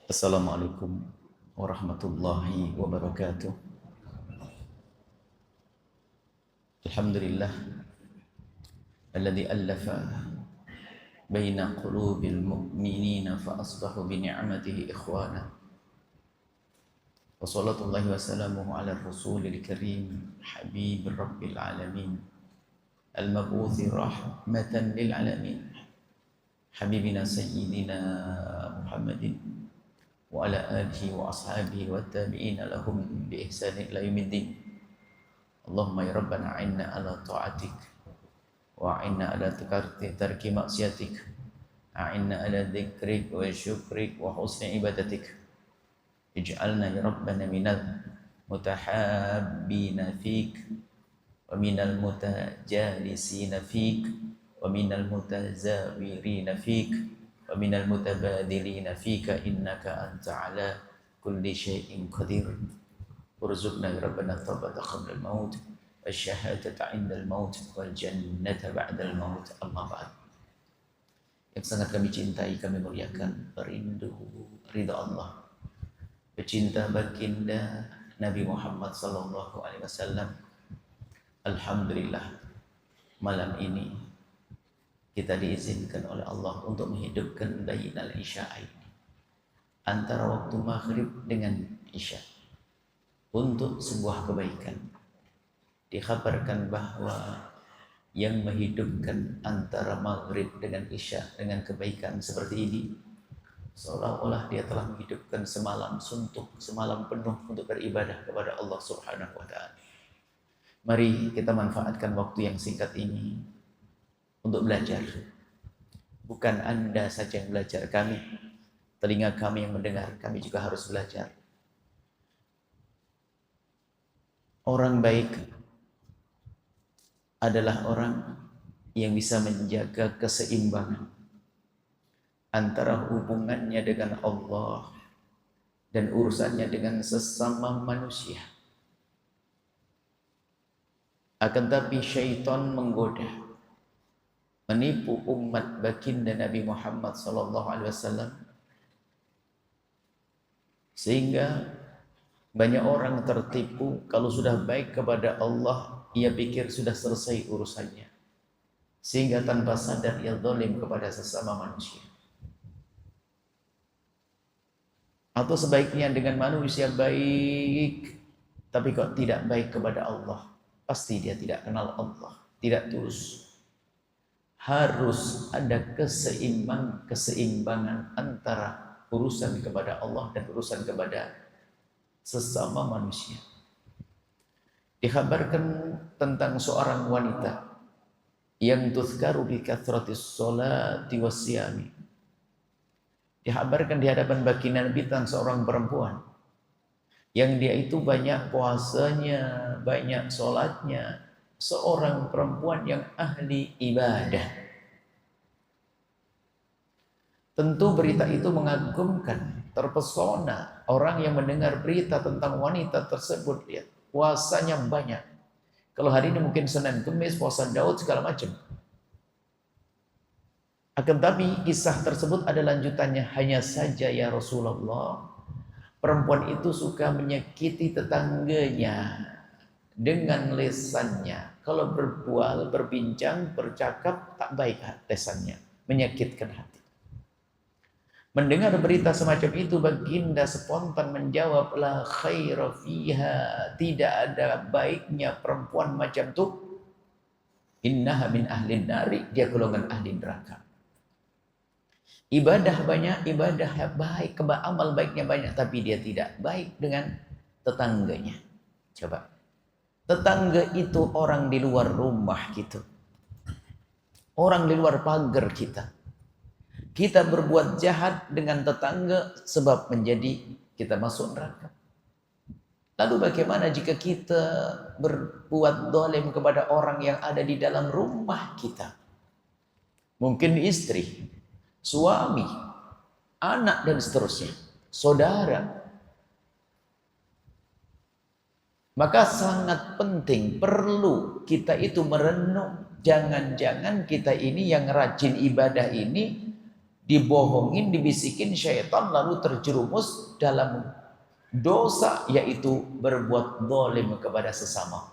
Assalamualaikum warahmatullahi wabarakatuh. Alhamdulillah alladzi allafa baina qulubil mu'minina fa asbahu bi ni'matihi ikhwana. Wa sallallahu wa salamuhu ala rasulil karim habibir rabbil alamin al-mabuthi rahmatan lil alamin habibina sayyidina Muhammadin wa ala alihi wa ashabihi wa tabi'ina lahum bi ihsanin ila yaumiddin. Allahumma ya rabbana a'inna ala ta'atik wa a'inna ala tarki maksiatik, a'inna ala dzikrik wa syukrik wa husni ibadatik. Ij'alna ya rabbana minal mutahabbina fik wa minal mutajalisina fik wa minal mutazawirina fik wa minal mutabadilina fika innaka anta ala kulli syai'in qadir. Urzuqna ya rabbana tawbata qabla al-maut wasyahadata 'inda al-maut wal jannata ba'da al-maut. Amma ba'd. Yang sangat kami cintai, kami muliakan, perindu ridha Allah, pecinta baginda Nabi Muhammad sallallahu alaihi wasallam. Alhamdulillah, malam ini kita diizinkan oleh Allah untuk menghidupkan bainal isya'ain, antara waktu maghrib dengan isya, untuk sebuah kebaikan. Dikhabarkan bahwa yang menghidupkan antara maghrib dengan isya dengan kebaikan seperti ini, seolah-olah dia telah menghidupkan semalam suntuk, semalam penuh untuk beribadah kepada Allah Subhanahu wa ta'ala. Mari kita manfaatkan waktu yang singkat ini untuk belajar. Bukan Anda saja yang belajar, kami, telinga kami yang mendengar, kami juga harus belajar. Orang baik adalah orang yang bisa menjaga keseimbangan antara hubungannya dengan Allah dan urusannya dengan sesama manusia. Akan tapi syaitan menggoda, menipu umat baginda Nabi Muhammad SAW, sehingga banyak orang tertipu. Kalau sudah baik kepada Allah, ia pikir sudah selesai urusannya, sehingga tanpa sadar ia zalim kepada sesama manusia. Atau sebaiknya dengan manusia baik, tapi kok tidak baik kepada Allah, pasti dia tidak kenal Allah, tidak tulus. Harus ada keseimbangan antara urusan kepada Allah dan urusan kepada sesama manusia. Dikhabarkan tentang seorang wanita yang tuzkaru bi kathratis sholati wasyami. Dikhabarkan di hadapan baginda Nabi tentang seorang perempuan yang dia itu banyak puasanya, banyak sholatnya, seorang perempuan yang ahli ibadah. Tentu berita itu mengagumkan, terpesona orang yang mendengar berita tentang wanita tersebut. Lihat, puasanya banyak. Kalau hari ini mungkin Senin, Kamis, puasa Daud, segala macam. Akan tapi kisah tersebut ada lanjutannya. Hanya saja ya Rasulullah, perempuan itu suka menyakiti tetangganya dengan lesannya. Kalau berbual, berbincang, bercakap, tak baik lesannya, menyakitkan hati. Mendengar berita semacam itu, baginda spontan menjawab, la khaira fiha, tidak ada baiknya perempuan macam itu. Innaha min ahlin nari, dia golongan ahli neraka. Ibadah banyak, ibadah baik, amal baiknya banyak, tapi dia tidak baik dengan tetangganya. Coba, tetangga itu orang di luar rumah gitu, orang di luar pagar kita. Kita berbuat jahat dengan tetangga sebab menjadi kita masuk neraka. Lalu bagaimana jika kita berbuat zalim kepada orang yang ada di dalam rumah kita? Mungkin istri, suami, anak dan seterusnya, saudara. Maka sangat penting, perlu kita itu merenung. Jangan-jangan kita ini yang rajin ibadah ini dibohongin, dibisikin syaitan, lalu terjerumus dalam dosa, yaitu berbuat zalim kepada sesama.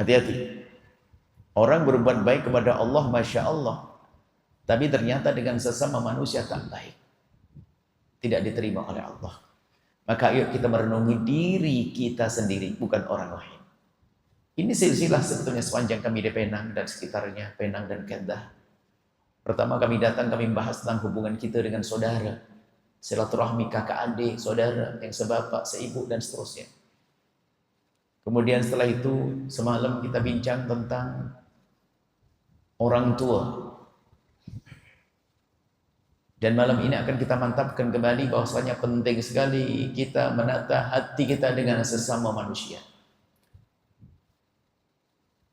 Hati-hati. Orang berbuat baik kepada Allah, Masya Allah, tapi ternyata dengan sesama manusia tak baik, tidak diterima oleh Allah. Maka yuk kita merenungi diri kita sendiri, bukan orang lain. Ini silsilah sebetulnya sepanjang kami di Penang dan sekitarnya, Penang dan Kedah. Pertama kami datang, kami membahas tentang hubungan kita dengan saudara, silaturahmi kakak adik, saudara yang sebapak, seibu, dan seterusnya. Kemudian setelah itu, semalam kita bincang tentang orang tua. Dan malam ini akan kita mantapkan kembali bahwasanya penting sekali kita menata hati kita dengan sesama manusia.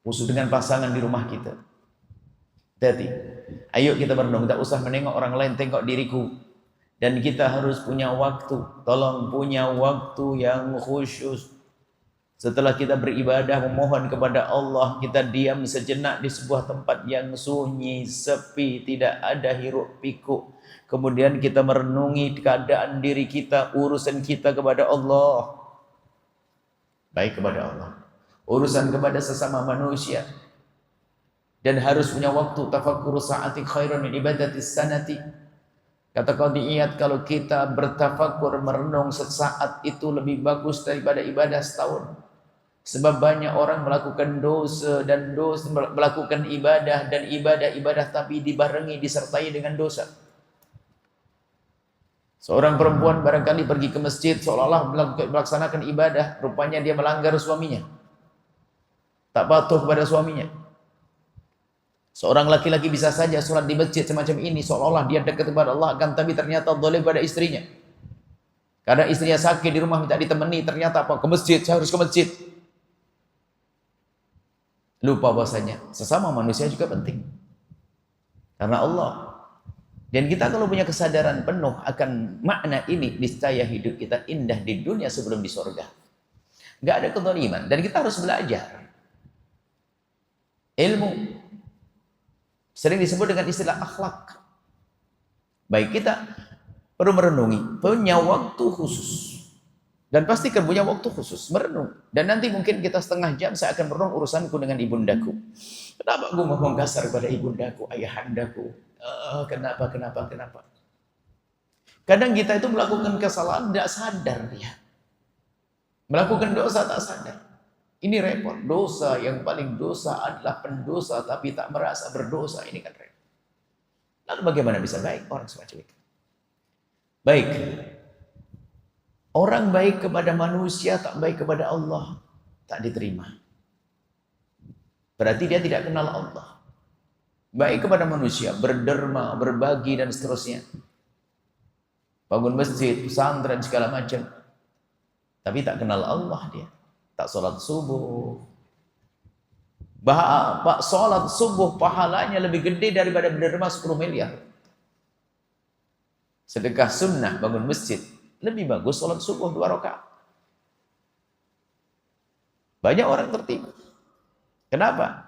Khusus dengan pasangan di rumah kita. Jadi, ayo kita merenung, tak usah menengok orang lain, tengok diriku. Dan kita harus punya waktu, tolong punya waktu yang khusyus. Setelah kita beribadah, memohon kepada Allah, kita diam sejenak di sebuah tempat yang sunyi, sepi, tidak ada hiruk pikuk. Kemudian kita merenungi keadaan diri kita, urusan kita kepada Allah. Baik kepada Allah, urusan kepada sesama manusia. Dan harus punya waktu, tafakkur sa'ati khairun min ibadatis sanati. Kata Qadhi Iyad, kalau kita bertafakur, merenung sesaat itu lebih bagus daripada ibadah setahun. Sebab banyak orang melakukan dosa dan dosa, melakukan ibadah dan ibadah tapi dibarengi, disertai dengan dosa. Seorang perempuan barangkali pergi ke masjid seolah-olah melaksanakan ibadah, rupanya dia melanggar suaminya, tak patuh kepada suaminya. Seorang laki-laki bisa saja sholat di masjid semacam ini seolah-olah dia dekat kepada Allah, akan tapi ternyata zalim pada istrinya. Karena istrinya sakit di rumah minta ditemani, ternyata apa? Ke masjid, saya harus ke masjid. Lupa bahwasanya sesama manusia juga penting. Karena Allah. Dan kita kalau punya kesadaran penuh akan makna ini, niscaya hidup kita indah di dunia sebelum di surga. Gak ada kezaliman. Dan kita harus belajar ilmu. Sering disebut dengan istilah akhlak. Baik, kita perlu merenungi, punya waktu khusus. Dan pastikan punya waktu khusus, merenung. Dan nanti mungkin kita setengah jam saya akan merenung urusanku dengan ibundaku. Kenapa aku ngomong kasar pada ibundaku, ayahandaku? Kenapa? Kadang kita itu melakukan kesalahan tidak sadar ya. Melakukan dosa tak sadar. Ini repot. Dosa yang paling dosa adalah pendosa tapi tak merasa berdosa. Ini kan repot. Lalu bagaimana bisa baik orang semacam itu? Baik. Orang baik kepada manusia, tak baik kepada Allah, tak diterima. Berarti dia tidak kenal Allah. Baik kepada manusia, berderma, berbagi, dan seterusnya. Bangun masjid, pesantren, segala macam. Tapi tak kenal Allah dia. Tak sholat subuh. Pak, sholat subuh pahalanya lebih gede daripada berderma 10 miliar. Sedekah sunnah, bangun masjid, lebih bagus sholat subuh 2 rakaat. Banyak orang tertipu. Kenapa?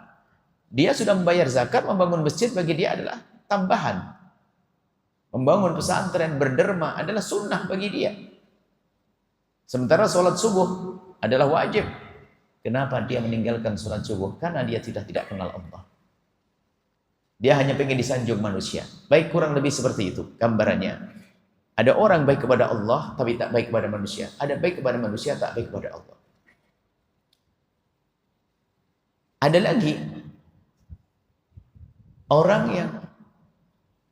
Dia sudah membayar zakat, membangun masjid bagi dia adalah tambahan. Membangun pesantren, berderma adalah sunnah bagi dia. Sementara sholat subuh adalah wajib. Kenapa dia meninggalkan sholat subuh? Karena dia tidak kenal Allah. Dia hanya pengen disanjung manusia. Baik, kurang lebih seperti itu gambarannya. Ada orang baik kepada Allah, tapi tak baik kepada manusia. Ada baik kepada manusia, tak baik kepada Allah. Ada lagi orang yang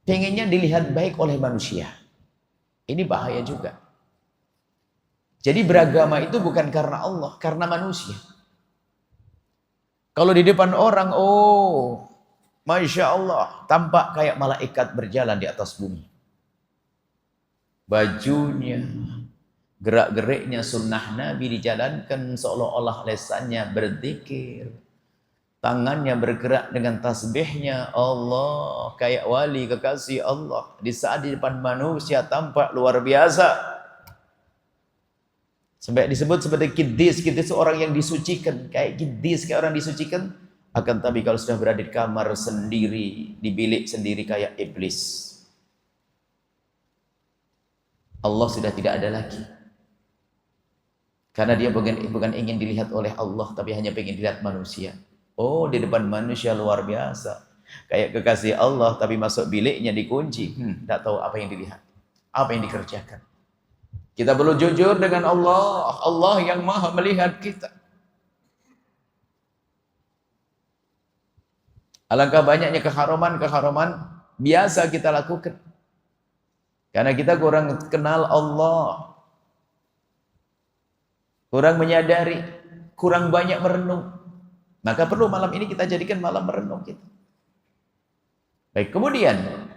pengennya dilihat baik oleh manusia. Ini bahaya juga. Jadi beragama itu bukan karena Allah, karena manusia. Kalau di depan orang, oh, Masya Allah, tampak kayak malaikat berjalan di atas bumi. Bajunya, gerak-geriknya sunnah Nabi dijalankan seolah-olah lesannya berzikir. Tangannya bergerak dengan tasbihnya, Allah, kayak wali kekasih Allah. Di saat di depan manusia tampak luar biasa. Sampai disebut seperti Kiddis. Kiddis itu orang yang disucikan. Kayak Kiddis, kayak orang disucikan. Akan tapi kalau sudah berada di kamar sendiri, di bilik sendiri kayak iblis, Allah sudah tidak ada lagi. Karena dia bukan ingin dilihat oleh Allah, tapi hanya ingin dilihat manusia. Oh, di depan manusia luar biasa. Kayak kekasih Allah, tapi masuk biliknya dikunci. Tidak tahu apa yang dilihat, apa yang dikerjakan. Kita perlu jujur dengan Allah. Allah yang maha melihat kita. Alangkah banyaknya keharaman biasa kita lakukan. Karena kita kurang kenal Allah. Kurang menyadari, kurang banyak merenung. Maka perlu malam ini kita jadikan malam merenung kita. Baik, kemudian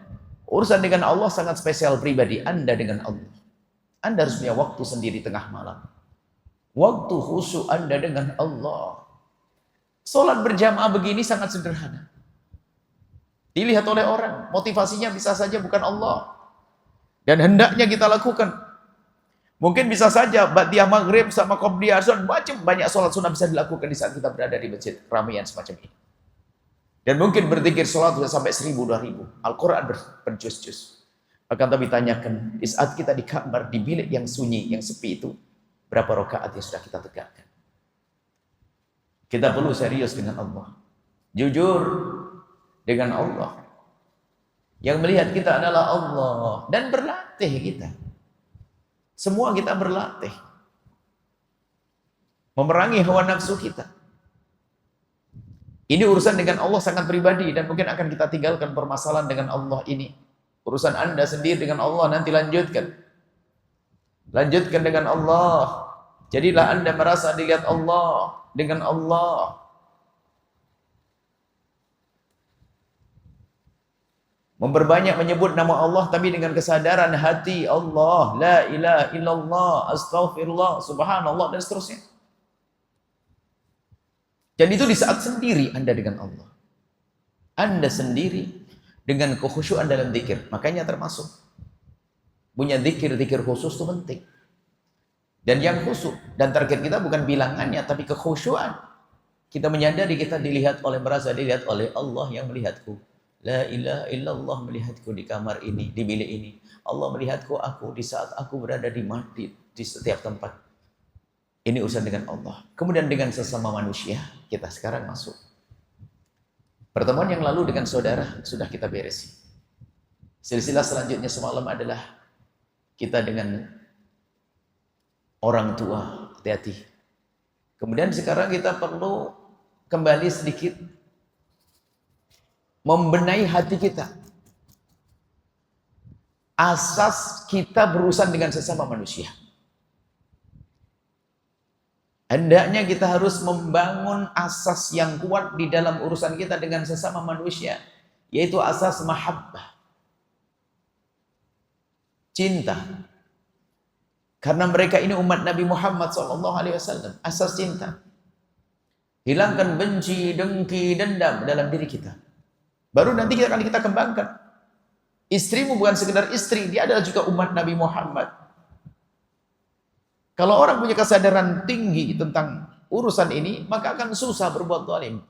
urusan dengan Allah sangat spesial pribadi Anda dengan Allah. Anda harus punya waktu sendiri tengah malam. Waktu khusyuk Anda dengan Allah. Salat berjamaah begini sangat sederhana. Dilihat oleh orang, motivasinya bisa saja bukan Allah. Dan hendaknya kita lakukan. Mungkin bisa saja ba'diyah maghrib sama qobliyah azan, banyak salat sunnah bisa dilakukan di saat kita berada di masjid keramaian semacam ini. Dan mungkin berzikir salat sampai 1000, 2000. Al-Quran berjus-jus. Akan tapi tanyakan, di saat kita di kamar, di bilik yang sunyi, yang sepi itu, berapa rakaat yang sudah kita tegakkan? Kita perlu serius dengan Allah. Jujur dengan Allah. Yang melihat kita adalah Allah. Dan berlatih kita. Semua kita berlatih. Memerangi hawa nafsu kita. Ini urusan dengan Allah sangat pribadi. Dan mungkin akan kita tinggalkan permasalahan dengan Allah ini. Urusan Anda sendiri dengan Allah nanti lanjutkan. Lanjutkan dengan Allah. Jadilah Anda merasa dilihat Allah dengan Allah. Memperbanyak menyebut nama Allah tapi dengan kesadaran hati Allah, la ilaha illallah, astaghfirullah, subhanallah dan seterusnya. Dan itu di saat sendiri Anda dengan Allah. Anda sendiri dengan kekhusyuan dalam zikir. Makanya termasuk punya zikir khusus itu penting. Dan yang khusyuk dan target kita bukan bilangannya tapi kekhusyuan. Kita menyadari kita dilihat oleh, merasa dilihat oleh Allah yang melihatku. La ilaha illallah melihatku di kamar ini, di bilik ini. Allah melihatku aku di saat aku berada di setiap tempat. Ini urusan dengan Allah. Kemudian dengan sesama manusia kita sekarang masuk. Pertemuan yang lalu dengan saudara sudah kita beresi. Silsilah selanjutnya semalam adalah kita dengan orang tua, hati-hati. Kemudian sekarang kita perlu kembali sedikit membenahi hati kita. Asas kita berurusan dengan sesama manusia. Hendaknya kita harus membangun asas yang kuat di dalam urusan kita dengan sesama manusia, yaitu asas mahabbah. Cinta. Karena mereka ini umat Nabi Muhammad SAW. Asas cinta. Hilangkan benci, dengki, dendam dalam diri kita. Baru nanti kita akan kita kembangkan. Istrimu bukan sekedar istri, dia adalah juga umat Nabi Muhammad. Kalau orang punya kesadaran tinggi tentang urusan ini, maka akan susah berbuat zalim.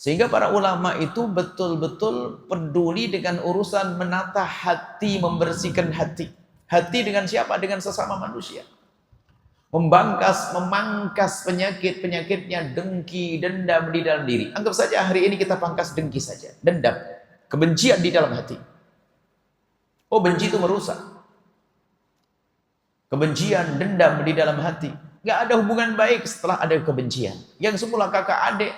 Sehingga para ulama itu betul-betul peduli dengan urusan menata hati, membersihkan hati. Hati dengan siapa? Dengan sesama manusia. Memangkas penyakit-penyakitnya, dengki, dendam di dalam diri. Anggap saja hari ini kita pangkas dengki saja, dendam, kebencian di dalam hati. Oh, benci itu merusak. Kebencian, dendam di dalam hati. Gak ada hubungan baik setelah ada kebencian. Yang semula kakak adik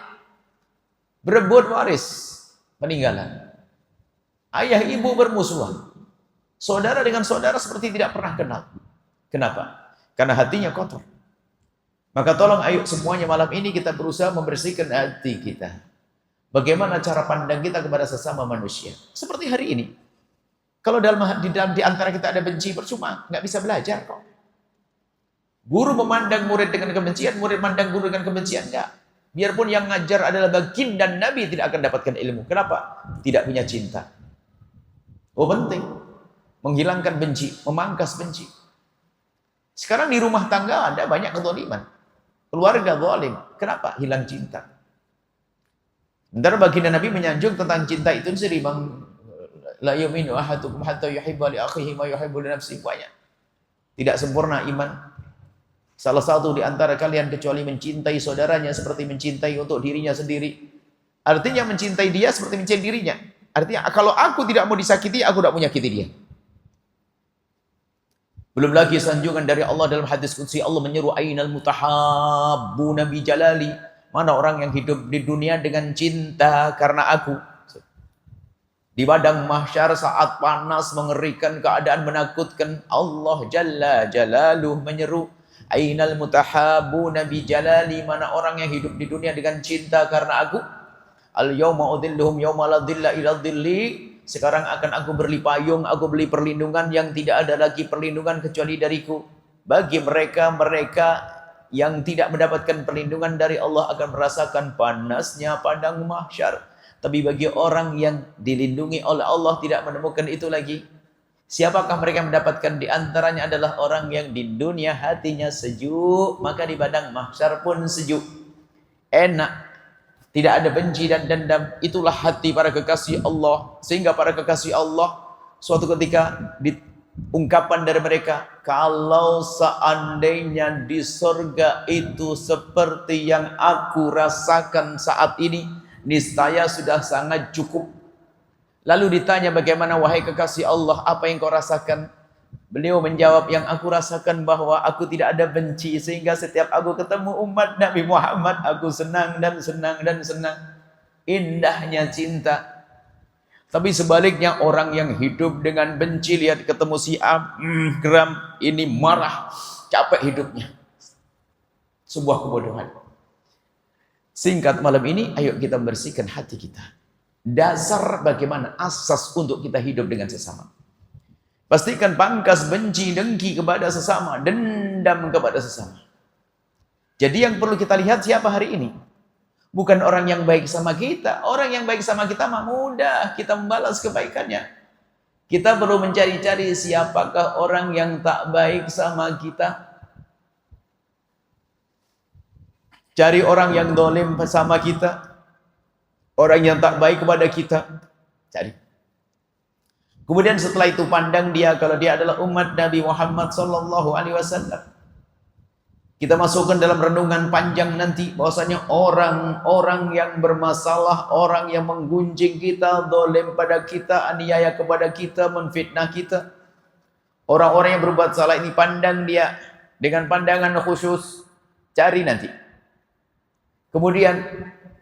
berebut waris peninggalan. Ayah ibu bermusuhan. Saudara dengan saudara seperti tidak pernah kenal. Kenapa? Karena hatinya kotor. Maka tolong ayo semuanya malam ini kita berusaha membersihkan hati kita. Bagaimana cara pandang kita kepada sesama manusia. Seperti hari ini. Kalau di antara kita ada benci, percuma, nggak bisa belajar kok. Guru memandang murid dengan kebencian, murid memandang guru dengan kebencian, enggak. Biarpun yang ngajar adalah baginda Nabi, tidak akan dapatkan ilmu. Kenapa? Tidak punya cinta. Oh, penting. Menghilangkan benci, memangkas benci. Sekarang di rumah tangga ada banyak kezaliman. Keluarga zalim. Kenapa? Hilang cinta. Sementara baginda Nabi menyanjung tentang cinta itu sendiri, bang, la yu'minu ahadukum hatta yuhibba li akhihi ma yuhibbu li nafsihi. Banyak. Tidak sempurna iman salah satu di antara kalian kecuali mencintai saudaranya seperti mencintai untuk dirinya sendiri. Artinya mencintai dia seperti mencintai dirinya. Artinya kalau aku tidak mau disakiti, aku tidak mau menyakiti dia. Belum lagi sanjungan dari Allah dalam hadis qudsi, Allah menyeru ainal mutahabbuna bi jalali. Mana orang yang hidup di dunia dengan cinta karena aku. Di padang mahsyar saat panas mengerikan, keadaan menakutkan, Allah Jalla Jalaluh menyeru ainal mutahabbuna bi jalali. Mana orang yang hidup di dunia dengan cinta karena aku. Al yauma udhilluhum yauma la dhilla illa dhilli. Sekarang akan aku beri payung, aku beri perlindungan yang tidak ada lagi perlindungan kecuali dariku. Bagi mereka yang tidak mendapatkan perlindungan dari Allah akan merasakan panasnya padang mahsyar. Tapi bagi orang yang dilindungi oleh Allah tidak menemukan itu lagi. Siapakah mereka mendapatkan? Di antaranya adalah orang yang di dunia hatinya sejuk, maka di padang mahsyar pun sejuk. Enak. Tidak ada benci dan dendam. Itulah hati para kekasih Allah. Sehingga para kekasih Allah suatu ketika diungkapkan dari mereka, kalau seandainya di surga itu seperti yang aku rasakan saat ini, niscaya sudah sangat cukup. Lalu ditanya, bagaimana wahai kekasih Allah, apa yang kau rasakan? Beliau menjawab, yang aku rasakan bahwa aku tidak ada benci, sehingga setiap aku ketemu umat Nabi Muhammad, aku senang dan senang dan senang. Indahnya cinta. Tapi sebaliknya orang yang hidup dengan benci, lihat ketemu si A, geram, ini marah, capek hidupnya. Sebuah kebodohan. Singkat malam ini, ayo kita bersihkan hati kita. Dasar bagaimana asas untuk kita hidup dengan sesama. Pastikan pangkas benci, dengki kepada sesama, dendam kepada sesama. Jadi yang perlu kita lihat siapa hari ini? Bukan orang yang baik sama kita. Orang yang baik sama kita mah mudah kita membalas kebaikannya. Kita perlu mencari-cari siapakah orang yang tak baik sama kita. Cari orang yang dolim sama kita. Orang yang tak baik kepada kita. Cari. Kemudian setelah itu pandang dia kalau dia adalah umat Nabi Muhammad sallallahu alaihi wasallam. Kita masukkan dalam renungan panjang nanti bahwasanya orang-orang yang bermasalah, orang yang menggunjing kita, zalim pada kita, aniaya kepada kita, menfitnah kita. Orang-orang yang berbuat salah ini pandang dia dengan pandangan khusus. Cari nanti. Kemudian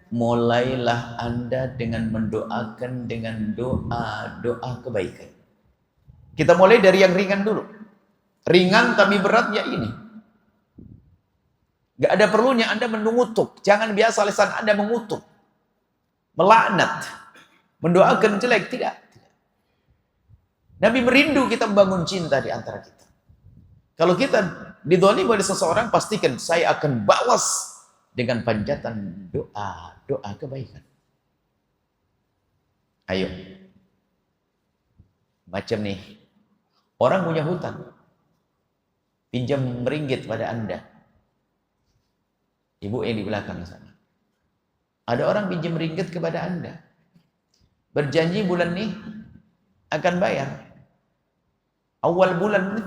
mulailah Anda dengan mendoakan dengan doa-doa kebaikan. Kita mulai dari yang ringan dulu. Ringan tapi berat ya ini. Gak ada perlunya Anda mengutuk. Jangan biasa lisan Anda mengutuk. Melaknat. Mendoakan jelek. Tidak. Nabi merindu kita membangun cinta di antara kita. Kalau kita didolimi oleh seseorang, pastikan saya akan balas dengan panjatan doa kebaikan. Ayo. Macam nih. Orang punya hutang. Pinjam ringgit pada Anda. Ibu yang di belakang sana. Ada orang pinjam ringgit kepada Anda. Berjanji bulan ini akan bayar. Awal bulan ini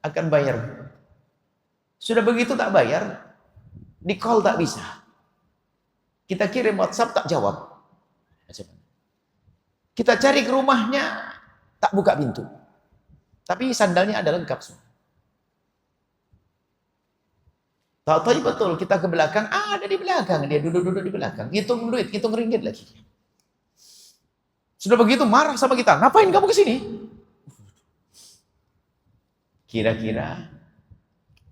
akan bayar. Sudah begitu tak bayar. Di call tak bisa. Kita kirim WhatsApp tak jawab. Kita cari ke rumahnya tak buka pintu. Tapi sandalnya ada lengkap semua. Tahu-tahu betul kita ke belakang, ada di belakang, dia duduk-duduk di belakang, hitung duit, hitung ringgit lagi. Sudah begitu marah sama kita, ngapain kamu ke sini? Kira-kira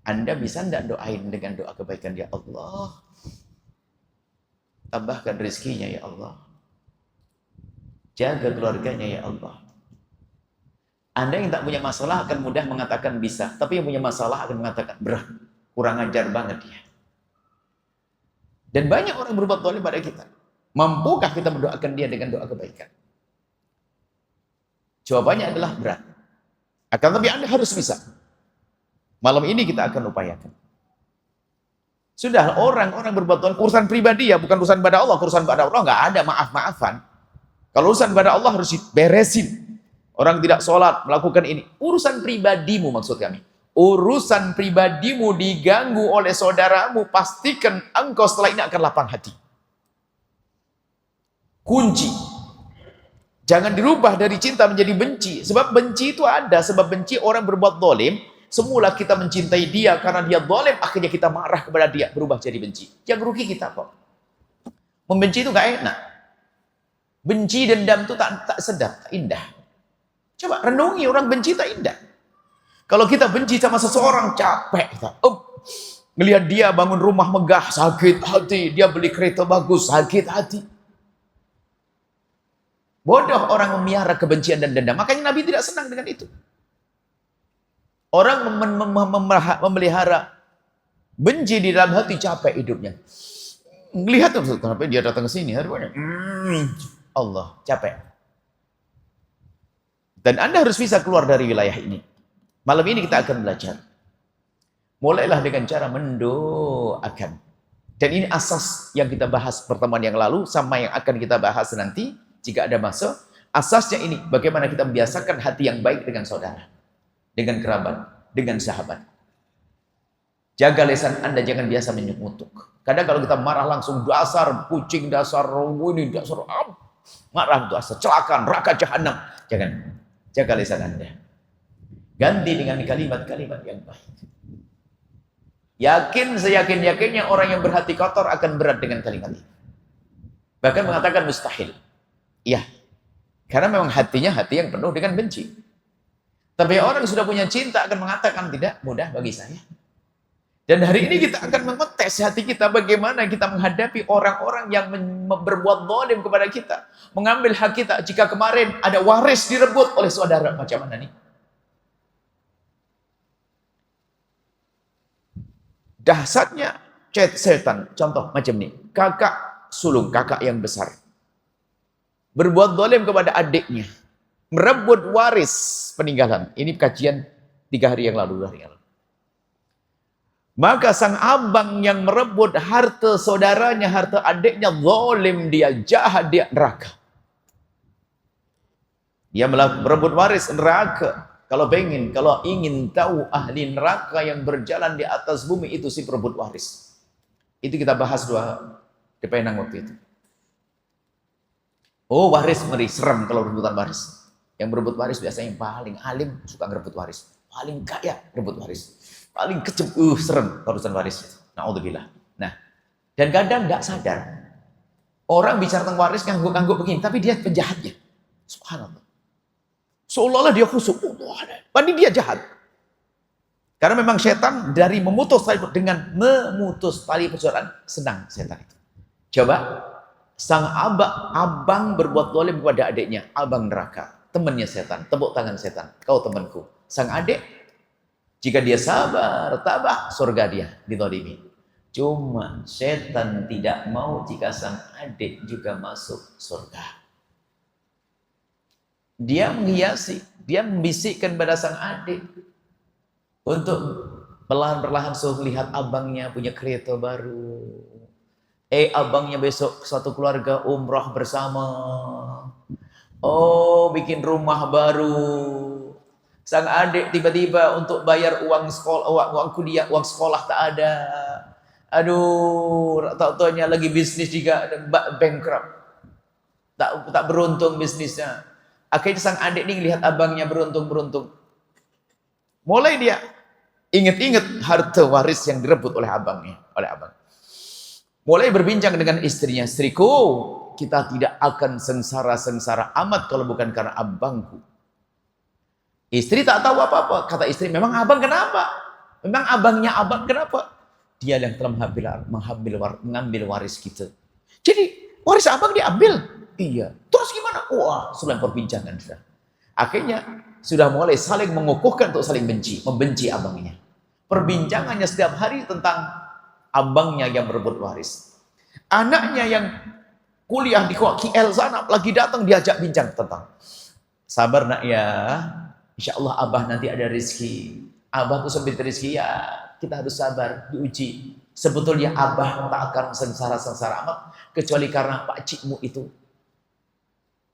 Anda bisa enggak doain dengan doa kebaikan, ya Allah, tambahkan rezekinya ya Allah, jaga keluarganya ya Allah. Anda yang tak punya masalah akan mudah mengatakan bisa, tapi yang punya masalah akan mengatakan berat, kurang ajar banget dia. Dan banyak orang berbuat zalim pada kita. Mampukah kita mendoakan dia dengan doa kebaikan? Jawabannya adalah berat. Akan tapi Anda harus bisa. Malam ini kita akan upayakan. Sudah orang-orang berbuat dolim, urusan pribadi ya, bukan urusan pada Allah. Urusan pada Allah nggak ada maaf-maafan. Kalau urusan pada Allah harus diberesin. Orang tidak sholat, melakukan ini. Urusan pribadimu maksud kami. Urusan pribadimu diganggu oleh saudaramu, pastikan engkau setelah ini akan lapang hati. Kunci. Jangan dirubah dari cinta menjadi benci. Sebab benci itu ada. Sebab benci orang berbuat dolim. Semula kita mencintai dia karena dia dolim. Akhirnya kita marah kepada dia. Berubah jadi benci. Yang rugi kita kok. Membenci itu gak enak. Benci dendam itu tak sedap, tak indah. Coba renungi, orang benci tak indah. Kalau kita benci sama seseorang, capek kita. Ngelihat dia bangun rumah megah, sakit hati. Dia beli kereta bagus, sakit hati. Bodoh orang memelihara kebencian dan dendam. Makanya Nabi tidak senang dengan itu. Orang memelihara benci di dalam hati, capek hidupnya. Lihat tuh, kenapa dia datang ke sini? Allah, capek. Dan Anda harus bisa keluar dari wilayah ini. Malam ini kita akan belajar. Mulailah dengan cara mendoakan. Dan ini asas yang kita bahas pertemuan yang lalu, sama yang akan kita bahas nanti, jika ada masa. Asasnya ini, bagaimana kita membiasakan hati yang baik dengan saudara. Dengan kerabat, dengan sahabat. Jaga lisan Anda, jangan biasa mengutuk. Kadang kalau kita marah langsung, dasar kucing, dasar ini, dasar marah, dasar celaka, neraka jahanam. Jangan. Jaga lisan Anda. Ganti dengan kalimat-kalimat yang baik. Yakin, seyakin-yakinnya orang yang berhati kotor akan berat dengan kalimat ini. Bahkan mengatakan mustahil. Iya. Karena memang hatinya hati yang penuh dengan benci. Tapi orang yang sudah punya cinta akan mengatakan tidak mudah bagi saya. Dan hari ini kita akan mengetes hati kita bagaimana kita menghadapi orang-orang yang berbuat zalim kepada kita. Mengambil hak kita. Jika kemarin ada waris direbut oleh saudara. Macam mana nih? Dahsyatnya setan. Contoh macam ini. Kakak sulung, kakak yang besar. Berbuat zalim kepada adiknya. Merebut waris peninggalan. Ini kajian 3 hari yang lalu. Maka sang abang yang merebut harta saudaranya, harta adiknya, zalim dia, jahat dia, neraka. Dia merebut waris, neraka. Kalau ingin tahu ahli neraka yang berjalan di atas bumi itu si perebut waris. Itu kita bahas di Penang waktu itu. Oh, waris ngeri, serem kalau rebutan waris. Yang berebut waris biasanya yang paling alim suka ngerebut waris. Paling kaya rebut waris. Paling kecem, serem urusan waris. Na'udzubillah. Nah, dan kadang nggak sadar. Orang bicara tentang waris ngangguk-ngangguk begini, tapi dia penjahatnya. Subhanallah. Seolah-olah dia khusyuk. Padahal dia jahat. Karena memang setan dari memutus tali persaudaraan, senang setan itu. Coba, sang abang berbuat zalim kepada adiknya, abang neraka. Temannya setan, tepuk tangan setan. Kau temanku. Sang adik, jika dia sabar, tabah, surga dia dizalimi. Cuma setan tidak mau jika sang adik juga masuk surga. Dia menghiasi, dia membisikkan pada sang adik untuk perlahan-perlahan lihat abangnya punya kereta baru. Abangnya besok satu keluarga umrah bersama. Oh, bikin rumah baru. Sang adik tiba-tiba untuk bayar uang sekolah, uang kuliah, uang sekolah tak ada. Aduh, tak-taunya lagi bisnis juga bankrupt. Tak beruntung bisnisnya. Akhirnya sang adik ini lihat abangnya beruntung. Mulai dia ingat-ingat harta waris yang direbut oleh abangnya, oleh abang. Mulai berbincang dengan istrinya, "Istriku, kita tidak akan sengsara-sengsara amat kalau bukan karena abangku." Istri tak tahu apa-apa. Kata istri, "Memang abang kenapa? Memang abangnya abang kenapa?" Dia yang telah mengambil waris kita. Jadi waris abang diambil? Iya. Terus gimana? Wah, sudah perbincangan sudah. Akhirnya sudah mulai saling mengukuhkan untuk saling membenci abangnya. Perbincangannya setiap hari tentang abangnya yang berebut waris. Anaknya yang kuliah di KL sana lagi datang diajak bincang tentang, "Sabar nak ya, insya Allah abah nanti ada rezeki. Abah tuh sambil rezeki ya, kita harus sabar, diuji. Sebetulnya abah tak akan sengsara-sengsara amat kecuali karena pakcikmu itu.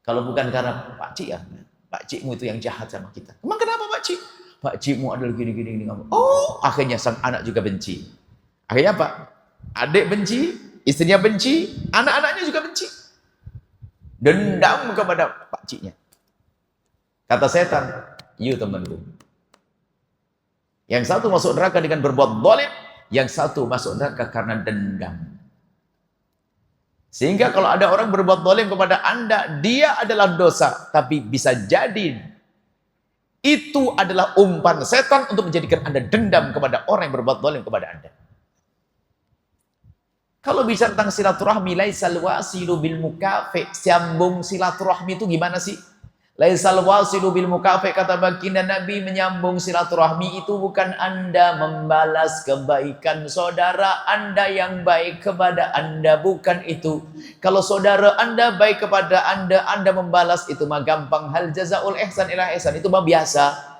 Kalau bukan karena pakcik ya, pakcikmu itu yang jahat sama kita. Emang kenapa pakcik? Pakcikmu adalah gini-gini. Oh, akhirnya sang anak juga benci. Akhirnya apa? Adik benci, istrinya benci, anak-anaknya juga benci. Dendam kepada pakciknya. Kata setan, you temanku. Yang satu masuk neraka dengan berbuat zalim, yang satu masuk neraka karena dendam. Sehingga kalau ada orang berbuat zalim kepada Anda, dia adalah dosa, tapi bisa jadi itu adalah umpan setan untuk menjadikan Anda dendam kepada orang yang berbuat zalim kepada Anda. Kalau bicara tentang silaturahmi, laisal wasilu bil mukafi, sambung silaturahmi itu gimana sih? Laisal wasilu bil mukafi, kata baginda Nabi, menyambung silaturahmi itu bukan Anda membalas kebaikan saudara Anda yang baik kepada Anda, bukan itu. Kalau saudara Anda baik kepada Anda membalas, itu mah gampang. Hal jazaul ihsan ila ihsan, itu mah biasa.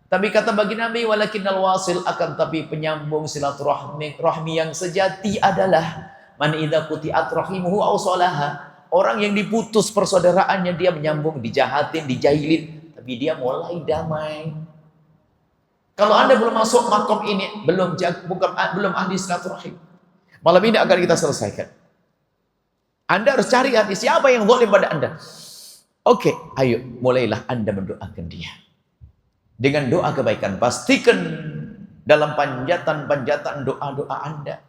Tapi kata baginda Nabi, walakinnal wasil, akan tapi penyambung silaturahmi yang sejati adalah man idza quti'at rahimuhu aw salaha. Orang yang diputus persaudaraannya, dia menyambung, dijahatin, dijahilin, tapi dia mulai damai. Kalau Anda belum masuk makom ini, belum ahli silaturahim, malam ini akan kita selesaikan. Anda harus cari hati siapa yang zalim pada Anda. Oke, ayo mulailah Anda mendoakan dia dengan doa kebaikan. Pastikan dalam panjatan doa-doa Anda.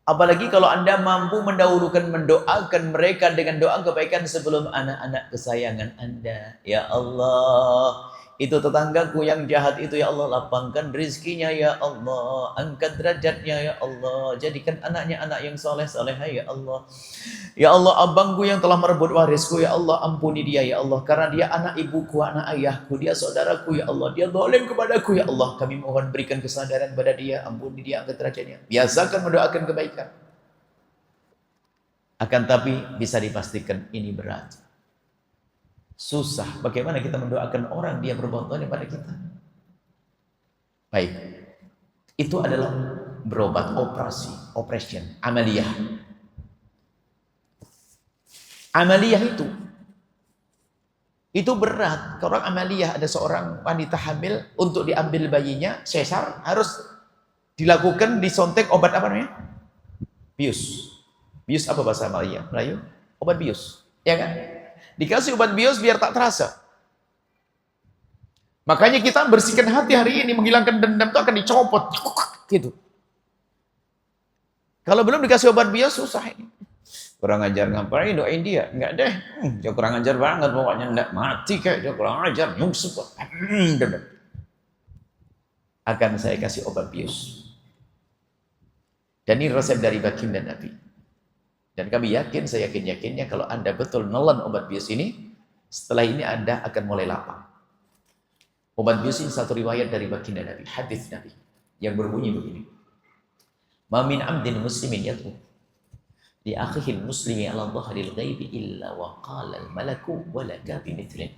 Apalagi kalau Anda mampu mendahulukan mendoakan mereka dengan doa kebaikan sebelum anak-anak kesayangan Anda. Ya Allah, itu tetanggaku yang jahat itu, ya Allah, lapangkan rizkinya, ya Allah, angkat derajatnya, ya Allah, jadikan anaknya anak yang soleh-solehah, ya Allah. Ya Allah, abangku yang telah merebut warisku, ya Allah, ampuni dia, ya Allah, karena dia anak ibuku, anak ayahku, dia saudaraku, ya Allah, dia zalim kepadaku, ya Allah, kami mohon berikan kesadaran pada dia, ampuni dia, angkat derajatnya. Biasakan mendoakan kebaikan. Akan tapi bisa dipastikan ini berat. Susah. Bagaimana kita mendoakan orang dia berbuat zalim pada kita? Baik. Itu adalah berobat, operation, amaliyah. Amaliyah itu berat. Kalau orang amaliyah, ada seorang wanita hamil, untuk diambil bayinya, sesar, harus dilakukan, disontek obat apa namanya? Bius. Bius apa bahasa Melayu? Obat bius. Ya kan? Dikasih obat bius biar tak terasa. Makanya kita bersihkan hati hari ini, menghilangkan dendam itu akan dicopot. Gitu. Kalau belum dikasih obat bius, susah ini. Kurang ajar, ngapain doain dia? Enggak deh. Dia kurang ajar banget pokoknya, enggak mati kayak dia kurang ajar, nyungsep. Akan saya kasih obat bius. Dan ini resep dari baginda Nabi. Dan kami yakin, saya yakinnya kalau Anda betul nelan obat bius ini, setelah ini Anda akan mulai lapang. Obat bius ini satu riwayat dari baginda Nabi, hadis Nabi, yang berbunyi begini. Ma min abdin muslimin yad'u li akhihi muslimi ala dhahril ghaibi illa wa qala al malaku wa laka bimithlin.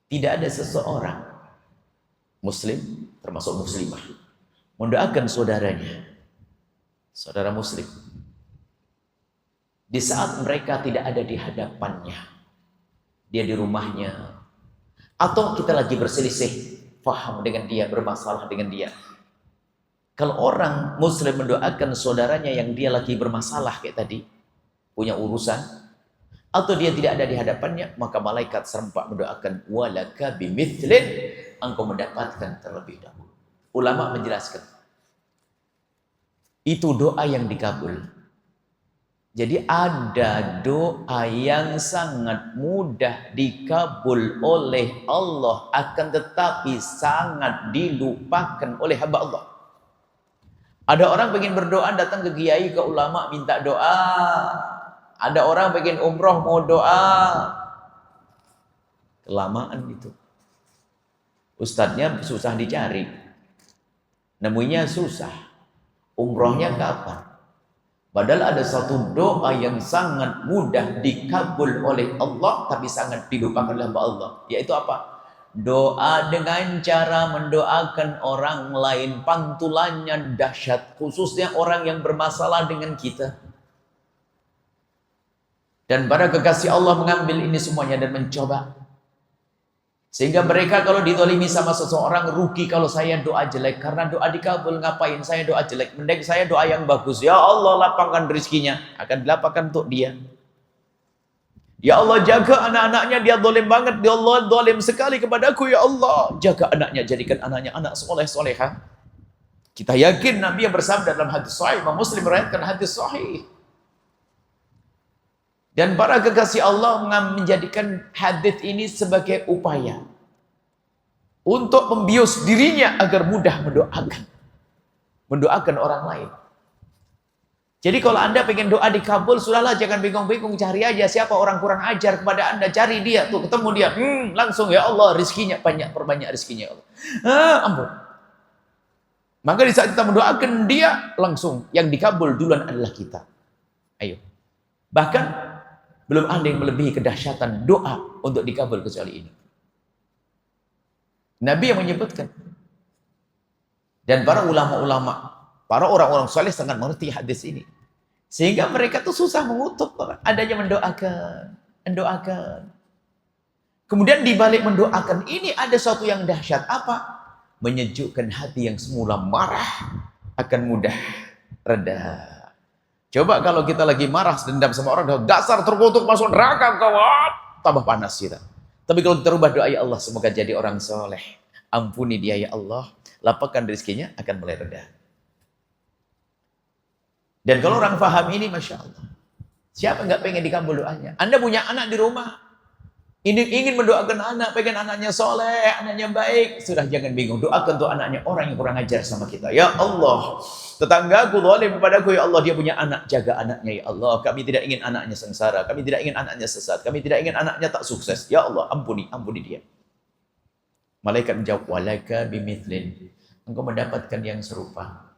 Tidak ada seseorang muslim, termasuk muslimah, mendoakan saudaranya, saudara muslim, di saat mereka tidak ada di hadapannya, dia di rumahnya, atau kita lagi berselisih paham dengan dia, bermasalah dengan dia. Kalau orang muslim mendoakan saudaranya yang dia lagi bermasalah kayak tadi, punya urusan, atau dia tidak ada di hadapannya, maka malaikat serempak mendoakan, walaka bimithlin, engkau mendapatkan terlebih dahulu. Ulama menjelaskan, itu doa yang dikabul. Jadi ada doa yang sangat mudah dikabul oleh Allah, akan tetapi sangat dilupakan oleh hamba Allah. Ada orang pengen berdoa, datang ke kiai, ke ulama, minta doa. Ada orang pengen umroh, mau doa. Kelamaan itu. Ustadznya susah dicari. Nemunya susah. Umrohnya kapan? Padahal ada satu doa yang sangat mudah dikabul oleh Allah, tapi sangat dilupakan oleh Allah. Yaitu apa? Doa dengan cara mendoakan orang lain, pantulannya dahsyat, khususnya orang yang bermasalah dengan kita. Dan para kekasih Allah mengambil ini semuanya dan mencoba. Sehingga mereka kalau ditolimi sama seseorang, rugi kalau saya doa jelek. Karena doa dikabul, ngapain saya doa jelek? Mending saya doa yang bagus. Ya Allah, lapangkan rezekinya. Akan dilapangkan untuk dia. Ya Allah, jaga anak-anaknya, dia zalim banget. Ya Allah, zalim sekali kepadaku. Ya Allah, jaga anaknya, jadikan anaknya anak soleh-soleha. Kita yakin Nabi yang bersabda dalam hadis sahih, Imam Muslim meriwayatkan hadis sahih. Dan para kekasih Allah menjadikan hadis ini sebagai upaya untuk membius dirinya agar mudah mendoakan orang lain. Jadi kalau Anda pengen doa dikabul, sudahlah, jangan bingung-bingung, cari aja siapa orang kurang ajar kepada Anda, cari dia, tuh ketemu dia, langsung ya Allah rizkinya banyak, perbanyak rizkinya ya Allah. Ampun. Maka di saat kita mendoakan dia, langsung yang dikabul duluan adalah kita. Ayo. Bahkan belum ada yang melebihi kedahsyatan doa untuk dikabul kecuali ini. Nabi yang menyebutkan. Dan para ulama-ulama, para orang-orang saleh sangat mengerti hadis ini. Sehingga mereka tuh susah mengutuk adanya mendoakan. Kemudian dibalik mendoakan ini ada sesuatu yang dahsyat. Apa? Menyejukkan hati yang semula marah akan mudah reda. Coba kalau kita lagi marah, dendam sama orang, dasar terkutuk masuk neraka kawan, tambah panas kita. Tapi kalau kita rubah doa, ya Allah semoga jadi orang soleh, ampuni dia ya Allah, lapangkan rezekinya, akan mulai reda. Dan kalau orang paham ini, Masya Allah, siapa nggak pengen dikabul doanya? Anda punya anak di rumah, ini ingin mendoakan anak, pengen anaknya soleh, anaknya baik, sudah jangan bingung, doakan untuk anaknya orang yang kurang ajar sama kita. Ya Allah, tetanggaku zalim kepadaku, ya Allah, dia punya anak, jaga anaknya ya Allah. Kami tidak ingin anaknya sengsara, kami tidak ingin anaknya sesat, kami tidak ingin anaknya tak sukses. Ya Allah, ampuni dia. Malaikat menjawab, walaka bimithlin, engkau mendapatkan yang serupa.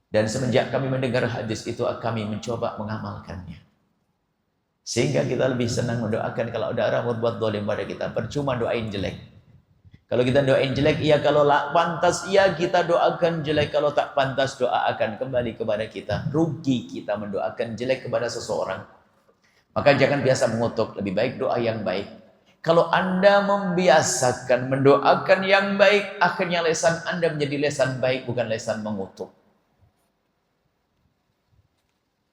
Dan semenjak kami mendengar hadis itu, kami mencoba mengamalkannya. Sehingga kita lebih senang mendoakan kalau ada orang berbuat zalim pada kita. Percuma doain jelek. Kalau kita doain jelek, iya. Kalau pantas, iya kita doakan jelek. Kalau tak pantas, doa akan kembali kepada kita. Rugi kita mendoakan jelek kepada seseorang. Maka jangan biasa mengutuk. Lebih baik doa yang baik. Kalau Anda membiasakan mendoakan yang baik, akhirnya lesan Anda menjadi lesan baik, bukan lesan mengutuk.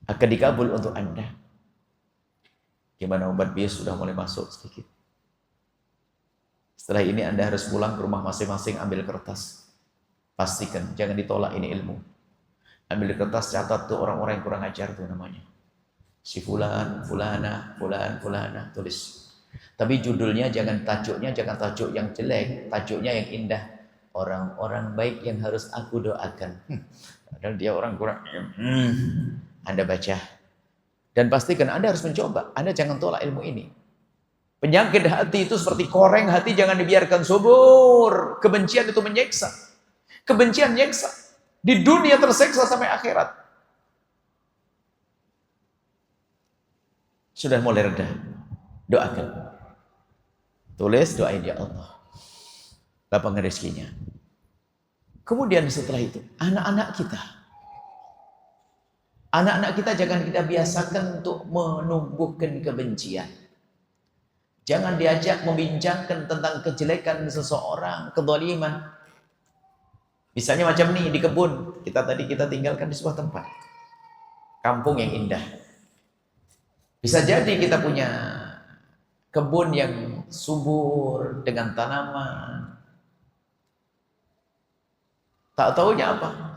Akan dikabul untuk Anda. Gimana obat bius sudah mulai masuk sedikit. Setelah ini Anda harus pulang ke rumah masing-masing, ambil kertas. Pastikan, jangan ditolak ini ilmu. Ambil kertas, catat tuh orang-orang yang kurang ajar tuh namanya. Si fulan, fulana, tulis. Tapi judulnya jangan tajuk yang jelek, tajuknya yang indah. Orang-orang baik yang harus aku doakan. Padahal dia orang kurang. Anda baca. Dan pastikan Anda harus mencoba. Anda jangan tolak ilmu ini. Penyakit hati itu seperti koreng hati, jangan dibiarkan subur. Kebencian itu menyiksa. Kebencian nyiksa. Di dunia tersiksa sampai akhirat. Sudah mulai reda. Doakan. Tulis, doain ya Allah. Lapangkan rezekinya. Kemudian setelah itu, anak-anak kita. Anak-anak kita jangan kita biasakan untuk menumbuhkan kebencian. Jangan diajak membincangkan tentang kejelekan seseorang, kezaliman. Misalnya macam nih di kebun, kita tinggalkan di sebuah tempat. Kampung yang indah. Bisa jadi kita punya kebun yang subur dengan tanaman. Tak tahunya apa?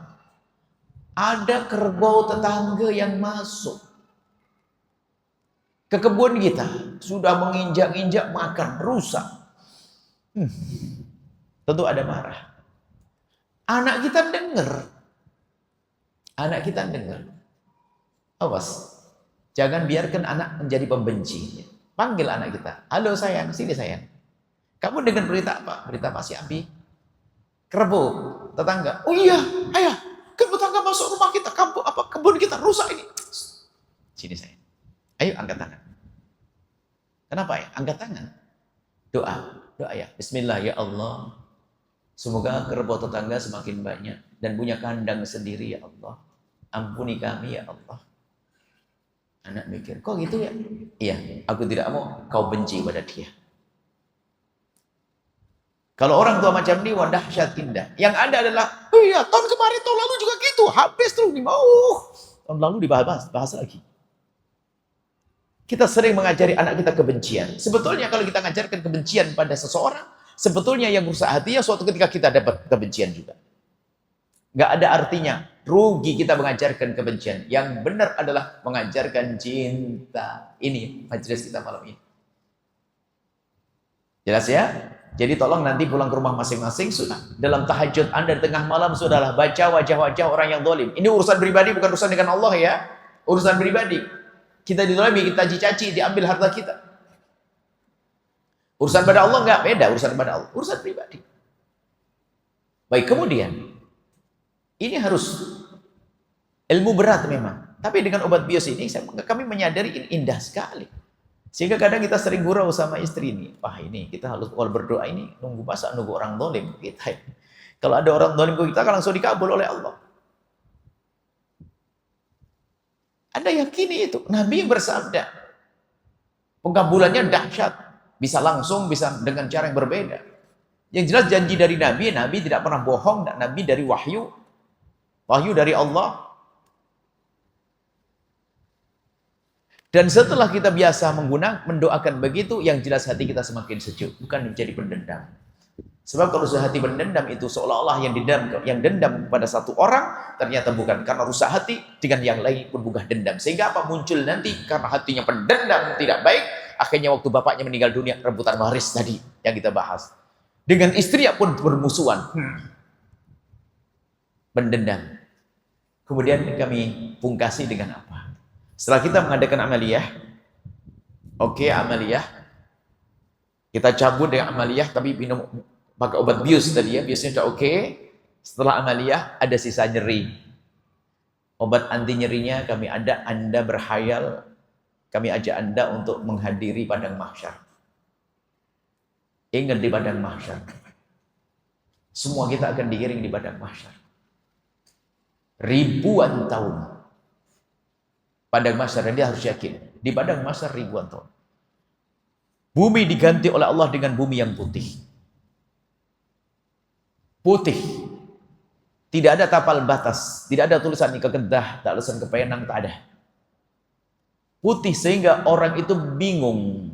Ada kerbau tetangga yang masuk ke kebun kita, sudah menginjak-injak, makan, rusak. Tentu ada marah. Anak kita dengar. Awas, jangan biarkan anak menjadi pembenci. Panggil anak kita, halo sayang, sini sayang. Kamu dengar berita apa? Berita apa si Abi? Kerbau tetangga. Oh iya, ayah. Tetangga masuk rumah kita, kebun kita rusak ini. Sini saya. Ayo angkat tangan. Kenapa ya? Angkat tangan. Doa. Doa ya. Bismillah ya Allah. Semoga kerbau tetangga semakin banyak dan punya kandang sendiri ya Allah. Ampuni kami ya Allah. Anak mikir, kok gitu ya? Iya, aku tidak mau kau benci pada dia. Kalau orang tua macam ini, wah dahsyat indah. Yang ada adalah, oh iya, tahun kemarin, tahun lalu juga gitu. Habis terus nih, tahun lalu bahas lagi. Kita sering mengajari anak kita kebencian. Sebetulnya kalau kita mengajarkan kebencian pada seseorang, sebetulnya yang rusak hatinya suatu ketika kita dapat kebencian juga. Gak ada artinya rugi kita mengajarkan kebencian. Yang benar adalah mengajarkan cinta. Ini majelis kita malam ini. Jelas ya? Jadi tolong nanti pulang ke rumah masing-masing sudah. Dalam tahajud Anda di tengah malam sudahlah baca wajah-wajah orang yang zalim. Ini urusan pribadi, bukan urusan dengan Allah ya. Urusan pribadi. Kita dizalimi, kita dicaci, diambil harta kita. Urusan pada Allah enggak beda, urusan pada Allah, urusan pribadi. Baik, kemudian ini harus ilmu berat memang. Tapi dengan obat bios ini kami menyadari ini indah sekali. Sehingga kadang kita sering gurau sama istri ini. Wah ini kita harus kalau berdoa ini nunggu orang zalim kita. Kalau ada orang zalim kita kan langsung dikabul oleh Allah. Anda yakini itu. Nabi bersabda. Pengkabulannya dahsyat. Bisa langsung, bisa dengan cara yang berbeda. Yang jelas janji dari Nabi, Nabi tidak pernah bohong. Nabi dari wahyu. Wahyu dari Allah. Dan setelah kita biasa mendoakan begitu, yang jelas hati kita semakin sejuk. Bukan menjadi pendendam. Sebab kalau hati pendendam itu seolah-olah yang dendam pada satu orang, ternyata bukan. Karena rusak hati, dengan yang lain pun bukan dendam. Sehingga apa muncul nanti? Karena hatinya pendendam, tidak baik. Akhirnya waktu bapaknya meninggal dunia, rebutan waris tadi yang kita bahas. Dengan istrinya pun bermusuhan. Pendendam. Kemudian kami pungkasi dengan apa? Setelah kita mengadakan amaliyah, oke, amaliyah, kita cabut dengan amaliyah, tapi minum pakai obat bius tadi ya, biusnya sudah oke. Setelah amaliyah ada sisa nyeri. Obat anti nyerinya kami ada, Anda berhayal, kami ajak Anda untuk menghadiri padang mahsyar. Ingat di padang mahsyar. Semua kita akan digiring di padang mahsyar. Ribuan tahun. Padang mahsyar, dia harus yakin. Di padang mahsyar ribuan tahun. Bumi diganti oleh Allah dengan bumi yang putih. Putih. Tidak ada tapal batas. Tidak ada tulisan ke Kedah, tak tulisan ke Penang, tak ada. Putih sehingga orang itu bingung.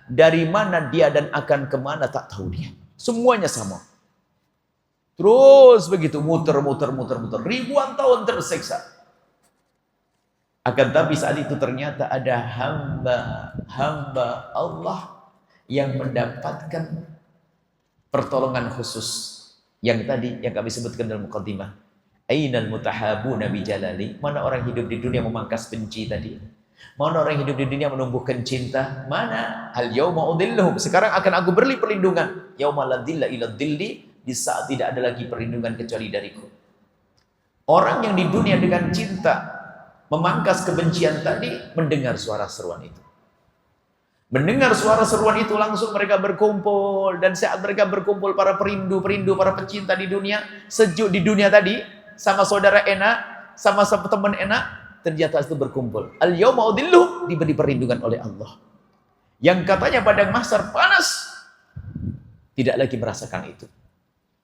Dari mana dia dan akan kemana tak tahu dia. Semuanya sama. Terus begitu muter. Ribuan tahun tersiksa. Akan tapi saat itu ternyata ada hamba Allah yang mendapatkan pertolongan khusus. Yang tadi yang kami sebutkan dalam muqaddimah. Ainal mutahabuna bi jalali? Mana orang hidup di dunia memangkas benci tadi? Mana orang hidup di dunia menumbuhkan cinta? Mana? Hal yauma udhilluhum. Sekarang akan aku beri perlindungan. Yauma la dhilla illa dhilli. Di saat tidak ada lagi perlindungan kecuali dariku. Orang yang di dunia dengan cinta memangkas kebencian tadi mendengar suara seruan itu. Mendengar suara seruan itu langsung mereka berkumpul. Dan saat mereka berkumpul para perindu, para pecinta di dunia, sejuk di dunia tadi, sama saudara enak, sama teman enak, ternyata itu berkumpul. Al-yawma udhilluhum, diberi perlindungan oleh Allah. Yang katanya padang mahsyar panas, tidak lagi merasakan itu.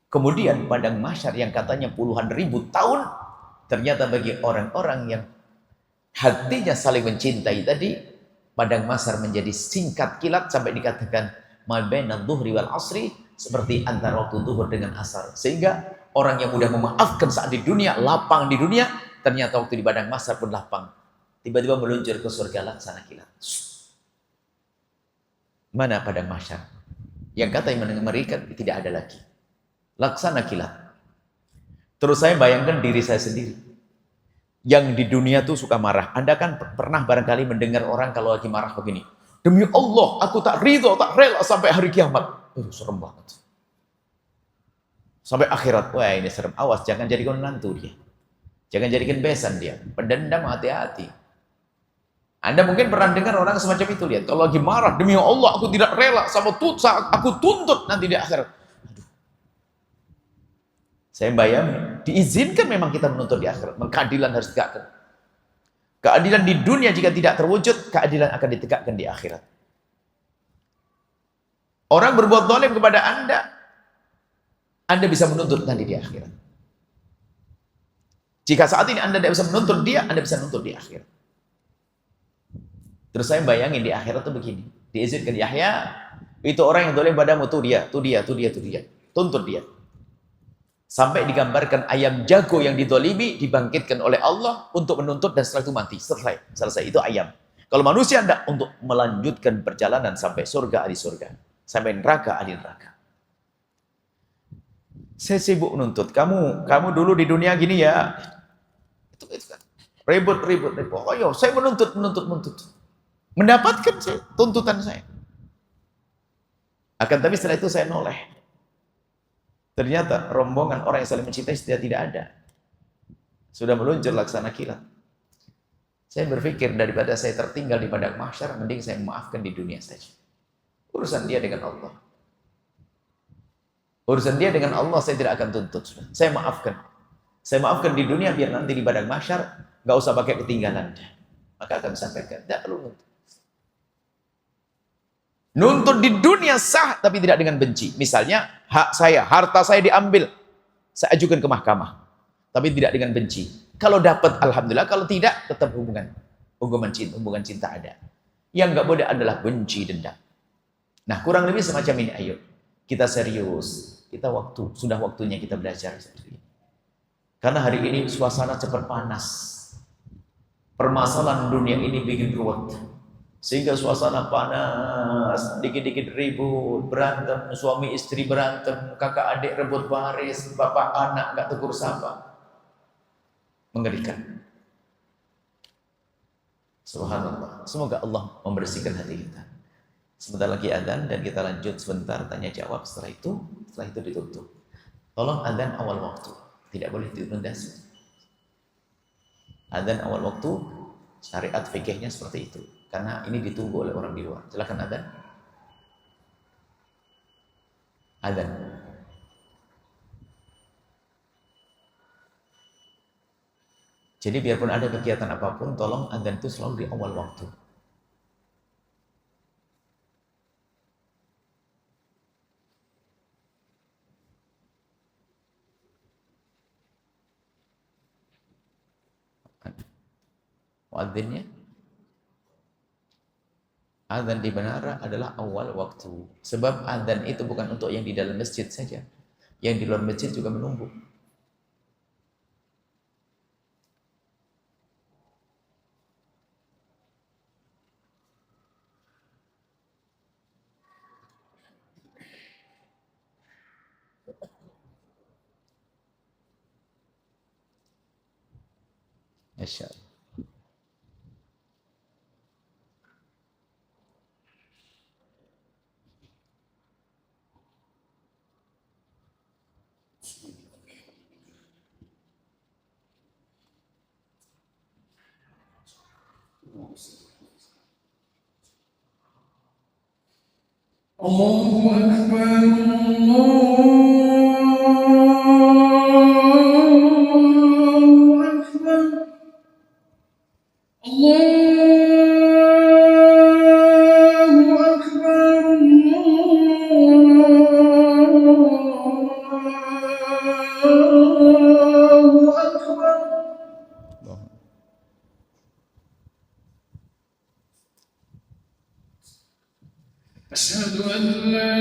Kemudian padang mahsyar yang katanya puluhan ribu tahun, ternyata bagi orang-orang yang hatinya saling mencintai tadi, padang mahsyar menjadi singkat kilat sampai dikatakan ma baina dhuhri wal asri, seperti antara waktu zuhur dengan asar. Sehingga orang yang mudah memaafkan saat di dunia, lapang di dunia, ternyata waktu di padang mahsyar pun lapang. Tiba-tiba meluncur ke surga laksana kilat. Mana padang mahsyar? Yang kata yang mengerikan tidak ada lagi. Laksana kilat. Terus saya bayangkan diri saya sendiri. Yang di dunia tuh suka marah. Anda kan pernah barangkali mendengar orang kalau lagi marah begini. Demi Allah, aku tak ridho, tak rela sampai hari kiamat. Serem banget. Sampai akhirat. Wah ini serem. Awas, jangan jadikan nantu dia. Jangan jadikan besan dia. Pendendam, hati-hati. Anda mungkin pernah dengar orang semacam itu, lihat, kalau lagi marah, demi Allah aku tidak rela sama aku tuntut nanti di akhirat. Aduh. Saya bayangin, diizinkan memang kita menuntut di akhirat, keadilan harus ditegakkan. Keadilan di dunia jika tidak terwujud, keadilan akan ditegakkan di akhirat. Orang berbuat zalim kepada Anda bisa menuntut nanti di akhirat. Jika saat ini Anda tidak bisa menuntut dia, Anda bisa menuntut di akhirat. Terus saya bayangin di akhirat tuh begini, diizinkan Yahya, itu orang yang zalim padamu, tuh dia, tuntut dia. Sampai digambarkan ayam jago yang dizalimi dibangkitkan oleh Allah untuk menuntut dan setelah itu mati. Selesai itu ayam. Kalau manusia Anda untuk melanjutkan perjalanan sampai surga ahli surga, sampai neraka ahli neraka. Saya sibuk menuntut. Kamu dulu di dunia gini ya. Itu kan. Ribut. Oh yo, saya menuntut. Mendapatkan tuntutan saya. Akan tapi setelah itu saya noleh. Ternyata rombongan orang yang saling mencintai sudah tidak ada. Sudah meluncur laksana kilat. Saya berpikir daripada saya tertinggal di padang mahsyar, mending saya memaafkan di dunia saja. Urusan dia dengan Allah. Urusan dia dengan Allah saya tidak akan tuntut. Saya maafkan. Saya maafkan di dunia biar nanti di padang mahsyar nggak usah pakai ketinggalan. Maka akan sampaikan, tidak perlu nuntut. Nuntut di dunia sah tapi tidak dengan benci. Misalnya hak saya, harta saya diambil, saya ajukan ke mahkamah, tapi tidak dengan benci. Kalau dapat alhamdulillah, kalau tidak tetap hubungan cinta ada. Yang nggak boleh adalah benci, dendam. Nah kurang lebih semacam ini. Ayo kita serius, sudah waktunya kita belajar. Karena hari ini suasana cepat panas. Permasalahan dunia ini bikin ruwet. Sehingga suasana panas, dikit-dikit ribut, berantem, suami istri berantem, kakak adik rebut baris, bapak anak nggak tegur sapa. Mengerikan. Subhanallah. Semoga Allah membersihkan hati kita. Sebentar lagi adzan dan kita lanjut sebentar tanya jawab. Setelah itu ditutup. Tolong adzan awal waktu, tidak boleh ditunda. Adzan awal waktu, syariat fikihnya seperti itu. Karena ini ditunggu oleh orang di luar. Silakan adzan. Adzan. Jadi biarpun ada kegiatan apapun, tolong adzan itu selalu di awal waktu. Muadzinnya, adzan di menara adalah awal waktu. Sebab adzan itu bukan untuk yang di dalam masjid saja. Yang di luar masjid juga menunggu. Masya Allah. Allahu Akbar, Allahu Akbar, Allahu Akbar, Allahu Akbar. أشهد أن لا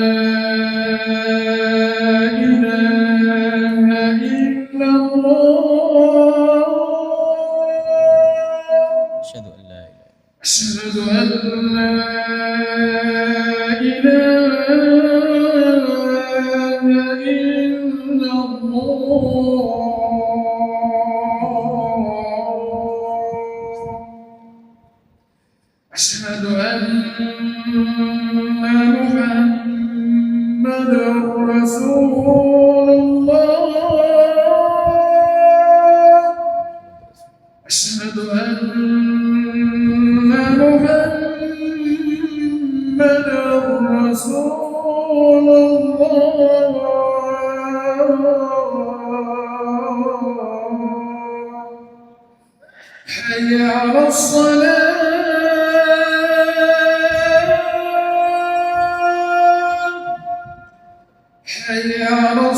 إله إلا الله أشهد أن لا إله إلا الله أشهد أن محمد رسول الله أشهد أن حي على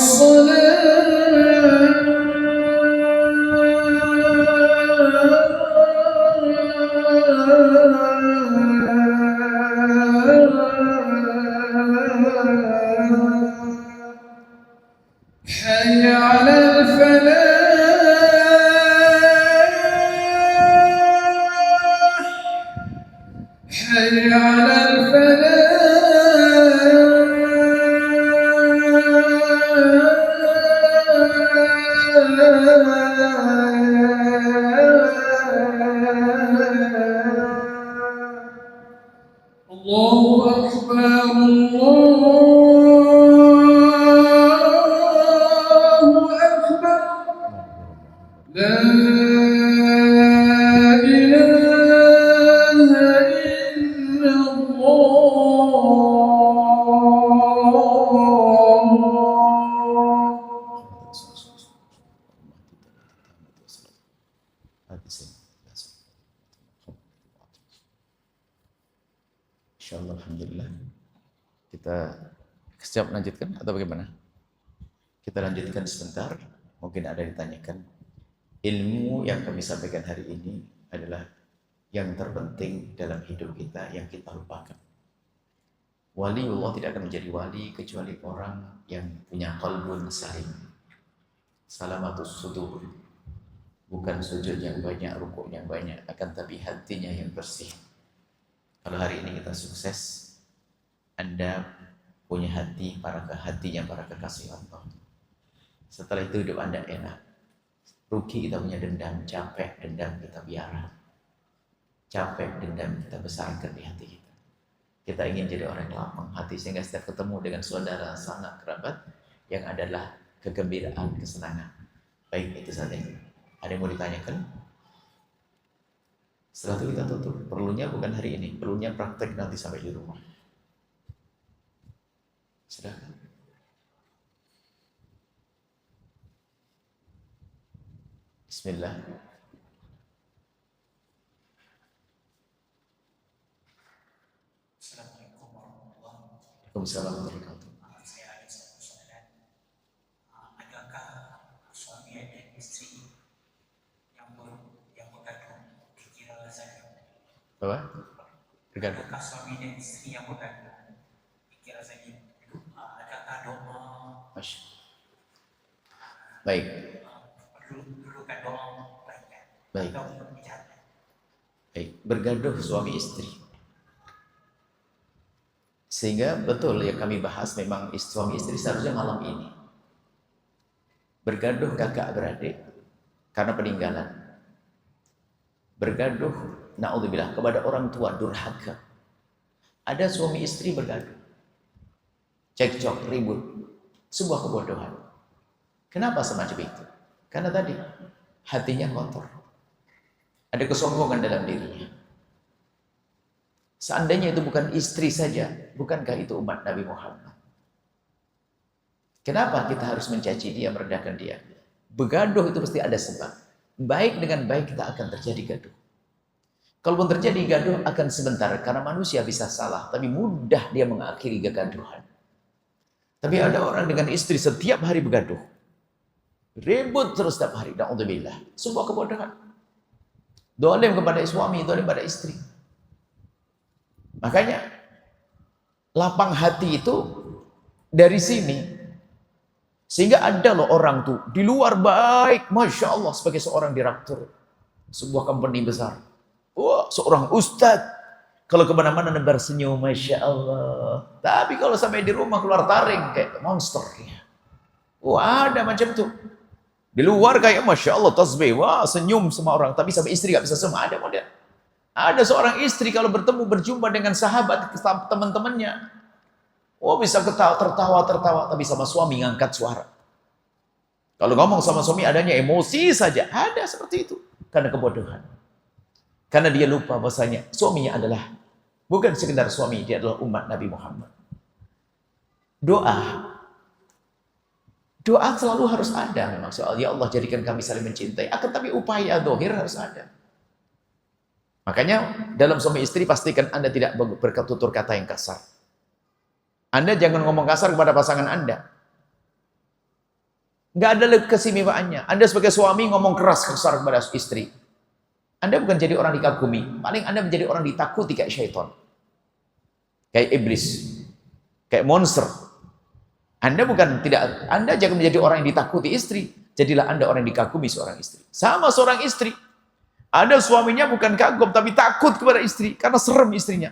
حي على الفلاح حي على الفلاح الله أكبر الله أكبر لا إله إلا الله. Insyaallah, alhamdulillah. Kita siap lanjutkan atau bagaimana? Kita lanjutkan sebentar. Mungkin ada yang ditanyakan. Ilmu yang kami sampaikan hari ini adalah yang terpenting dalam hidup kita yang kita lupakan. Waliullah tidak akan menjadi wali kecuali orang yang punya qalbun salim. Salamatus sudur. Bukan sujud yang banyak, rukuk yang banyak, akan tapi hatinya yang bersih. Kalau hari ini kita sukses, Anda punya hatinya para kekasih Allah. Setelah itu hidup Anda enak. Rugi kita punya dendam, capek dendam kita biara. Capek dendam kita besarkan di hati kita. Kita ingin jadi orang yang lapang hati sehingga setiap ketemu dengan saudara, sanak, kerabat yang adalah kegembiraan, kesenangan. Baik, itu saja. Ada yang mau ditanyakan? Setelah itu kita tutup. Perlunya bukan hari ini, perlunya praktek nanti sampai di rumah. Silakan. Bismillah. Assalamualaikum warahmatullahi wabarakatuh. Waalaikumsalam warahmatullahi wabarakatuh. Saya ada satu soalan. Adakah suami dan istri yang bergaduh dikira saja? Apa? Bergaduh. Adakah suami dan istri yang bergaduh dikira saja? Adakah doa? Masya. Baik. Perlukan doa baiknya? Baik. Atau berbicara? Baik. Bergaduh suami istri. Sehingga betul yang kami bahas memang suami istri seharusnya malam ini bergaduh kakak beradik karena peninggalan, bergaduh naudzubillah kepada orang tua durhaka. Ada suami istri bergaduh, cekcok, ribut, sebuah kebodohan. Kenapa semacam itu? Karena tadi hatinya kotor, ada kesombongan dalam dirinya. Seandainya itu bukan istri saja, bukankah itu umat Nabi Muhammad? Kenapa kita harus mencaci dia, merendahkan dia? Begaduh itu pasti ada sebab. Baik dengan baik kita akan terjadi gaduh. Kalaupun terjadi gaduh akan sebentar, karena manusia bisa salah, tapi mudah dia mengakhiri kegaduhan. Tapi ada orang dengan istri setiap hari begaduh. Ribut terus setiap hari, na'udzubillah. Sebuah kebodohan. Dolim kepada suami, dolim pada istri. Makanya lapang hati itu dari sini. Sehingga ada loh orang tuh di luar baik, Masya Allah, sebagai seorang direktur sebuah company besar. Wah, seorang ustadz. Kalau kemana-mana nebar senyum, Masya Allah. Tapi kalau sampai di rumah keluar taring kayak monster ya. Wah, ada macam tuh. Di luar kayak Masya Allah tasbih, wah senyum semua orang. Tapi sampai istri gak bisa semua, ada model. Ada seorang istri kalau berjumpa dengan sahabat, teman-temannya, oh bisa tertawa, tapi sama suami ngangkat suara. Kalau ngomong sama suami adanya emosi saja, ada seperti itu. Karena kebodohan. Karena dia lupa bahwasanya suaminya adalah bukan sekedar suami, dia adalah umat Nabi Muhammad. Doa selalu harus ada memang soal ya Allah jadikan kami saling mencintai. Akan tapi upaya dohir harus ada. Makanya dalam suami istri pastikan Anda tidak bertutur kata yang kasar. Anda jangan ngomong kasar kepada pasangan Anda. Nggak ada kesimewanya. Anda sebagai suami ngomong keras kasar kepada istri. Anda bukan jadi orang dikagumi. Paling Anda menjadi orang ditakuti kayak syaitan. Kayak iblis. Kayak monster. Anda jangan menjadi orang yang ditakuti istri. Jadilah Anda orang yang dikagumi seorang istri. Sama seorang istri. Ada suaminya bukan kagum, tapi takut kepada istri. Karena serem istrinya.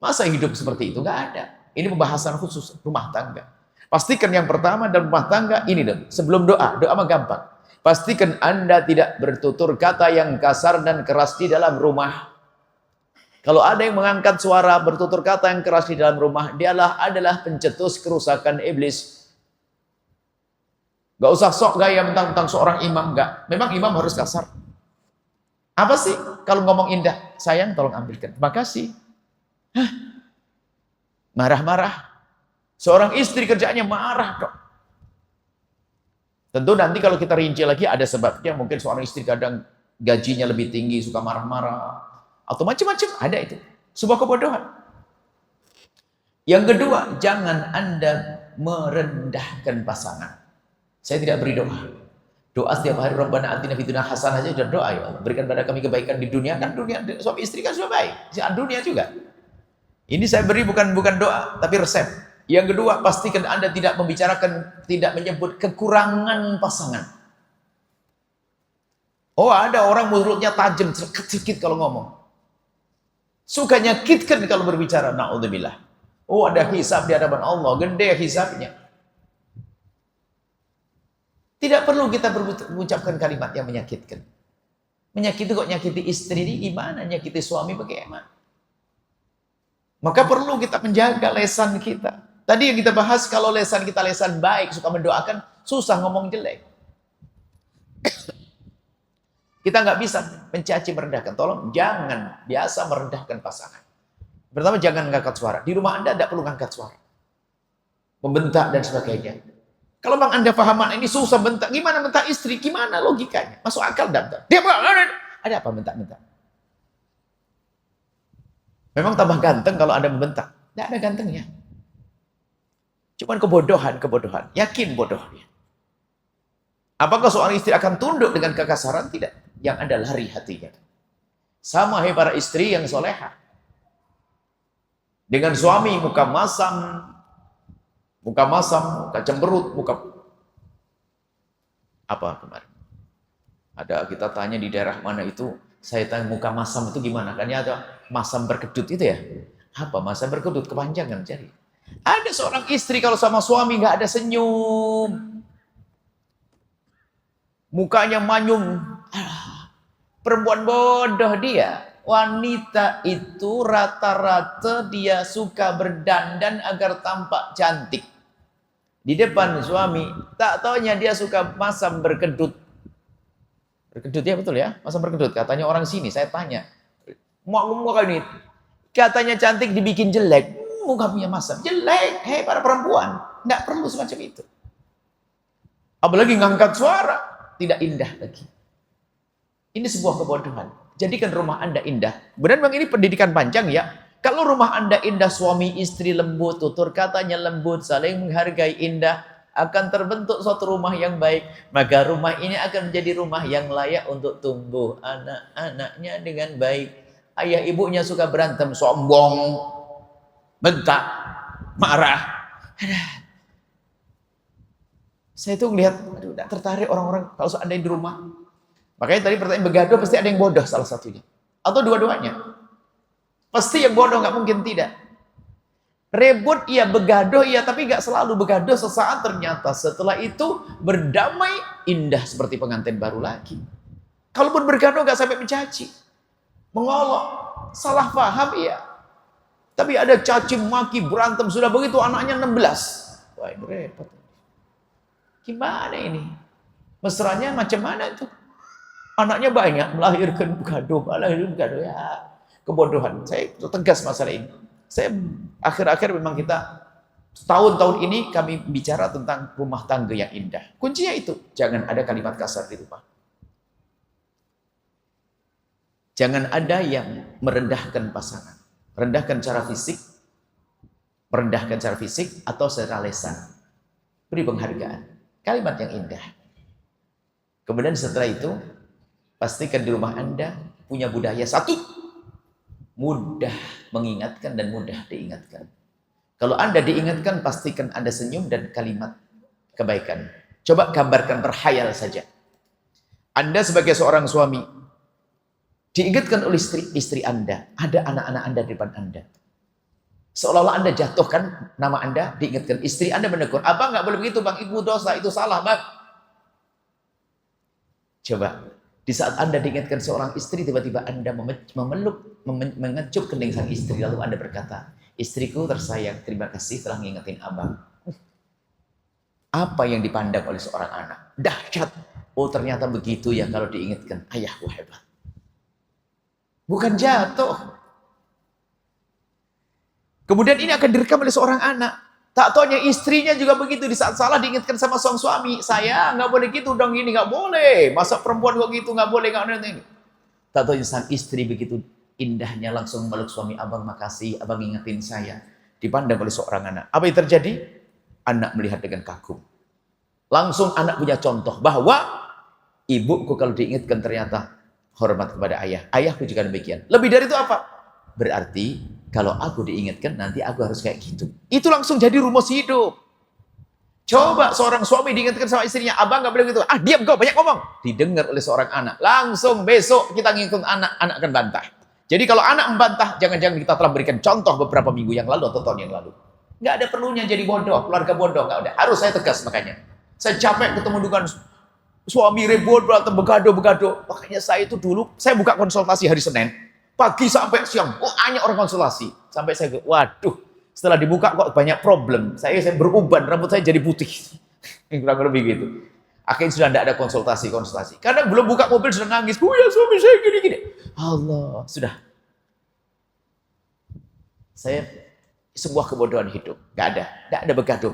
Masa hidup seperti itu? Nggak ada. Ini pembahasan khusus rumah tangga. Pastikan yang pertama dalam rumah tangga, ini dong. Sebelum doa mah gampang. Pastikan Anda tidak bertutur kata yang kasar dan keras di dalam rumah. Kalau ada yang mengangkat suara, bertutur kata yang keras di dalam rumah, dialah adalah pencetus kerusakan iblis. Gak usah sok gaya mentang-mentang seorang imam, enggak. Memang imam harus kasar. Apa sih kalau ngomong indah? Sayang, tolong ambilkan. Terima kasih. Hah? Marah-marah. Seorang istri kerjaannya marah dong. Tentu nanti kalau kita rinci lagi ada sebabnya. Mungkin seorang istri kadang gajinya lebih tinggi, suka marah-marah. Atau macam-macam, ada itu. Sebuah kebodohan. Yang kedua, jangan Anda merendahkan pasangan. Saya tidak beri doa. Doa setiap hari, Rabbana atina fid dunya hasanah aja sudah doa, ya Allah. Berikan pada kami kebaikan di dunia. Kan dunia, suami istri kan sudah baik. Di dunia juga. Ini saya beri bukan doa, tapi resep. Yang kedua, pastikan Anda tidak membicarakan, tidak menyebut kekurangan pasangan. Oh, ada orang mulutnya tajam, sedikit kalau ngomong. Suka nyakitkan kalau berbicara, na'udzubillah. Oh, ada hisab di hadapan Allah, gede hisabnya. Tidak perlu kita mengucapkan kalimat yang menyakitkan. Menyakiti kok nyakiti istri ini gimana? Nyakiti suami bagaimana? Maka perlu kita menjaga lesan kita. Tadi yang kita bahas, kalau lesan kita lesan baik, suka mendoakan, susah ngomong jelek. Kita nggak bisa mencaci merendahkan. Tolong jangan biasa merendahkan pasangan. Pertama, jangan ngangkat suara. Di rumah Anda tidak perlu ngangkat suara. Membentak dan sebagainya. Kalau bang Anda pahaman ini susah bentak, gimana bentak istri? Gimana logikanya? Masuk akal dan dia ada apa bentak-bentak? Memang tambah ganteng kalau Anda membentak. Tidak ada gantengnya. Cuman kebodohan. Yakin bodohnya. Apakah seorang istri akan tunduk dengan kekasaran? Tidak. Yang ada lari hatinya. Sama hai para istri yang soleha. Dengan suami muka masam, muka cemberut, muka apa kemarin? Ada kita tanya di daerah mana itu, saya tanya muka masam itu gimana? Kan ya ada masam berkedut itu ya. Apa masam berkedut? Kepanjangan cari. Ada seorang istri kalau sama suami nggak ada senyum, mukanya manyung. Perempuan bodoh dia. Wanita itu rata-rata dia suka berdandan agar tampak cantik. Di depan suami, tak taunya dia suka masam berkedut. Berkedut ya betul ya? Masam berkedut. Katanya orang sini, saya tanya. Muka ini, katanya cantik dibikin jelek. Muka punya masam. Jelek. Hei para perempuan. Nggak perlu semacam itu. Apalagi ngangkat suara. Tidak indah lagi. Ini sebuah kebodohan. Jadikan rumah Anda indah. Benar bang ini pendidikan panjang ya. Kalau rumah Anda indah, suami istri lembut, tutur katanya lembut, saling menghargai indah, akan terbentuk suatu rumah yang baik. Maka rumah ini akan menjadi rumah yang layak untuk tumbuh anak-anaknya dengan baik. Ayah ibunya suka berantem, sombong, bentak, marah. Saya tuh ngelihat, aduh, tidak tertarik orang-orang kalau seandainya di rumah. Makanya tadi pertanyaan begaduh pasti ada yang bodoh salah satunya. Atau dua-duanya. Pasti yang bodoh, nggak mungkin tidak. Rebut iya, begaduh iya, tapi nggak selalu begaduh. Sesaat ternyata setelah itu berdamai indah seperti pengantin baru lagi. Kalaupun bergaduh nggak sampai mencaci, mengolok, salah paham iya. Tapi ada caci maki berantem sudah begitu anaknya 16. Wah ini repot. Gimana ini? Mesranya macam mana itu? Anaknya banyak, melahirkan begaduh ya. Kebodohan. Saya tegas masalah ini. Saya akhir-akhir memang kita tahun-tahun ini kami bicara tentang rumah tangga yang indah. Kuncinya itu, jangan ada kalimat kasar di rumah. Jangan ada yang merendahkan pasangan. Merendahkan secara fisik atau secara lisan. Beri penghargaan. Kalimat yang indah. Kemudian setelah itu, pastikan di rumah Anda punya budaya satu. Mudah mengingatkan dan mudah diingatkan. Kalau Anda diingatkan, pastikan Anda senyum dan kalimat kebaikan. Coba gambarkan, berhayal saja. Anda sebagai seorang suami, diingatkan oleh istri Anda, ada anak-anak Anda di depan Anda. Seolah-olah Anda jatuhkan nama Anda, diingatkan. Istri Anda menegur, abang nggak boleh begitu bang, ibu dosa, itu salah bang. Coba, di saat Anda diingatkan seorang istri, tiba-tiba Anda memeluk, mengecup kening sang istri, lalu Anda berkata, istriku tersayang, terima kasih telah ngingetin abang. Apa yang dipandang oleh seorang anak? Dahsyat. Oh ternyata begitu ya kalau diingatkan. Ayahku hebat. Bukan jatuh. Kemudian ini akan direkam oleh seorang anak. Tak taunya istrinya juga begitu. Di saat salah diingatkan sama sang suami. Saya nggak boleh gitu dong, ini nggak boleh. Masa perempuan kok gitu nggak boleh, nggak boleh. Tak taunya sang istri begitu indahnya langsung meluk suami, abang makasih, abang ingetin saya. Dipandang oleh seorang anak. Apa yang terjadi? Anak melihat dengan kagum. Langsung anak punya contoh bahwa ibuku kalau diingatkan ternyata hormat kepada ayah. Ayahku juga demikian. Lebih dari itu apa? Berarti kalau aku diingatkan nanti aku harus kayak gitu. Itu langsung jadi rumus hidup. Coba seorang suami diingatkan sama istrinya, abang nggak boleh gitu. Ah diam kau, banyak ngomong. Didengar oleh seorang anak. Langsung besok kita ngingatkan anak akan bantah. Jadi kalau anak membantah, jangan-jangan kita telah berikan contoh beberapa minggu yang lalu atau tahun yang lalu. Nggak ada perlunya jadi bodoh, keluarga bodoh, nggak ada. Harus saya tegas makanya. Saya capek ketemu dengan suami ribut, berantem, begado. Makanya saya itu dulu, saya buka konsultasi hari Senin. Pagi sampai siang, hanya orang konsultasi. Sampai saya, waduh, setelah dibuka kok banyak problem. Saya beruban, rambut saya jadi putih. Kurang lebih gitu. Akhirnya sudah tidak ada konsultasi. Karena belum buka mobil sudah nangis. Oh ya suami saya gini. Allah, sudah. Saya sebuah kebodohan hidup. Tidak ada begaduh.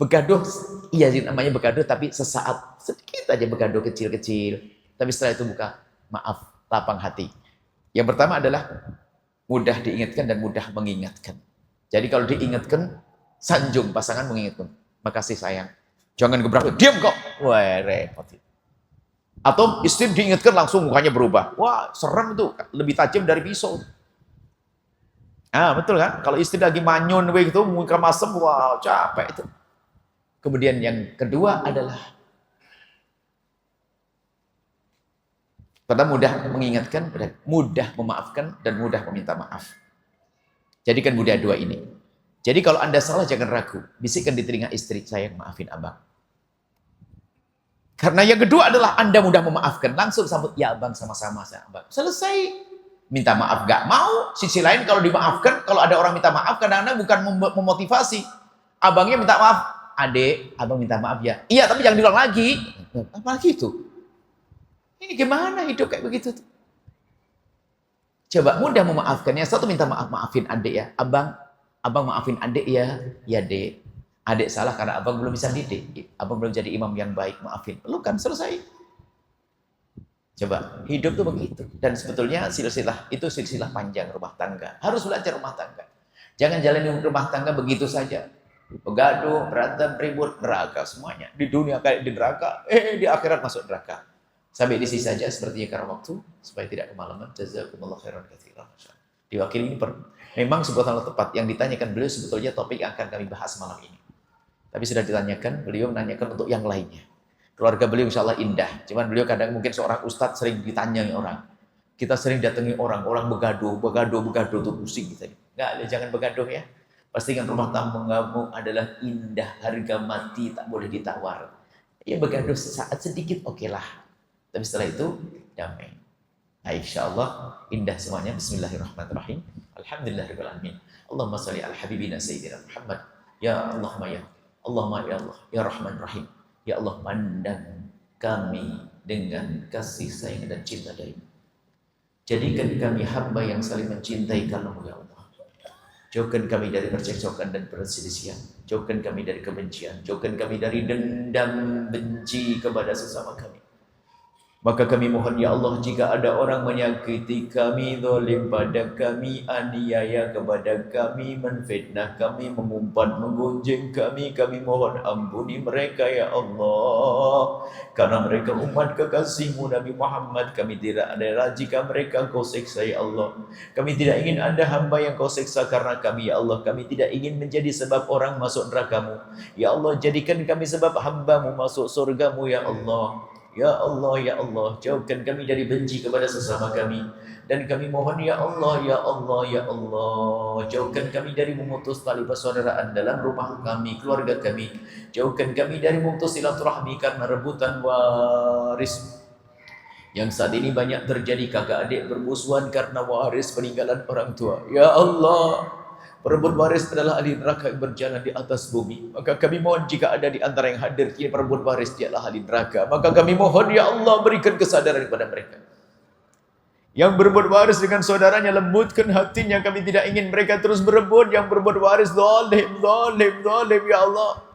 Begaduh, iya namanya begaduh, tapi sesaat, sedikit aja begaduh kecil-kecil. Tapi setelah itu buka, maaf, lapang hati. Yang pertama adalah mudah diingatkan dan mudah mengingatkan. Jadi kalau diingatkan, sanjung pasangan mengingatkan. Makasih sayang. Jangan gebrakan, diam kok. Wah, repot. Atau istri diingatkan langsung mukanya berubah. Wah, serem itu, lebih tajam dari pisau. Ah, betul kan? Kalau istri lagi manyun begitu, muka masem, wah, capek itu. Kemudian yang kedua adalah pada mudah mengingatkan, mudah memaafkan, dan mudah meminta maaf. Jadikan budaya dua ini. Jadi kalau Anda salah jangan ragu. Bisikkan di telinga istri, sayang maafin abang. Karena yang kedua adalah Anda mudah memaafkan. Langsung sambut, ya abang sama-sama. Abang. Selesai. Minta maaf gak mau. Sisi lain kalau dimaafkan, kalau ada orang minta maaf, kadang-kadang bukan memotivasi. Abangnya minta maaf. Adek, abang minta maaf ya. Iya, tapi jangan diulang lagi. Apalagi itu? Ini gimana hidup kayak begitu? Coba mudah memaafkan. Yang satu minta maaf, maafin adek ya. Abang maafin adek ya. Ya dek. Adek salah karena abang belum bisa didik. Abang belum jadi imam yang baik, maafin. Pelukan, selesai. Coba, hidup tuh begitu. Dan sebetulnya silsilah panjang rumah tangga. Harus belajar rumah tangga. Jangan jalani rumah tangga begitu saja. Begaduh, berantem, ribut, neraka semuanya. Di dunia kayak di neraka, di akhirat masuk neraka. Sampai di sini saja sepertinya karena waktu, supaya tidak kemalaman. Jazakumullah khairan katsiran. Diwakili ini memang sebuah tanggal tepat yang ditanyakan beliau sebetulnya topik yang akan kami bahas malam ini. Tapi sudah ditanyakan, beliau menanyakan untuk yang lainnya. Keluarga beliau insya Allah indah. Cuman beliau kadang mungkin seorang ustadz sering ditanyai orang. Kita sering datangi orang begaduh tuh pusing kita. Enggak, jangan begaduh ya. Pastikan rumah tanggamu adalah indah, harga mati, tak boleh ditawar. Ya begaduh sesaat sedikit, oke lah. Tapi setelah itu, damai. Nah, insya Allah indah semuanya. Bismillahirrahmanirrahim. Alhamdulillahirrahmanirrahim. Allahumma salli ala habibina sayyidina Muhammad. Ya Allahumma ya. Allahumma ya Allah. Ya Rahman Rahim. Ya Allah, pandang kami dengan kasih sayang dan cinta dari-Mu. Jadikan kami hamba yang saling mencintai Kamu ya Allah. Jauhkan kami dari percekcokan dan perselisihan. Jauhkan kami dari kebencian. Jauhkan kami dari dendam benci kepada sesama kami. Maka kami mohon ya Allah, jika ada orang menyakiti kami, zalim pada kami, aniaya kepada kami, menfitnah kami, mengumpat, menggunjing kami mohon ampuni mereka ya Allah. Karena mereka umat kekasihmu Nabi Muhammad, kami tidak ada jika mereka kau siksa ya Allah. Kami tidak ingin ada hamba yang kau siksa karena kami ya Allah. Kami tidak ingin menjadi sebab orang masuk neraka-Mu. Ya Allah, jadikan kami sebab hamba-Mu masuk surga-Mu ya Allah. Ya Allah, ya Allah, jauhkan kami dari benci kepada sesama kami. Dan kami mohon ya Allah, ya Allah, ya Allah, jauhkan kami dari memutus tali persaudaraan dalam rumah kami, keluarga kami. Jauhkan kami dari memutus silaturahmi karena rebutan waris. Yang saat ini banyak terjadi kakak adik bermusuhan karena waris peninggalan orang tua. Ya Allah, perebut waris adalah ahli neraka yang berjalan di atas bumi. Maka kami mohon jika ada di antara yang hadir kini perebut waris dia adalah ahli neraka, maka kami mohon ya Allah berikan kesadaran kepada mereka. Yang berebut waris dengan saudaranya, lembutkan hatinya. Kami tidak ingin mereka terus berebut. Yang berebut waris zalim ya Allah.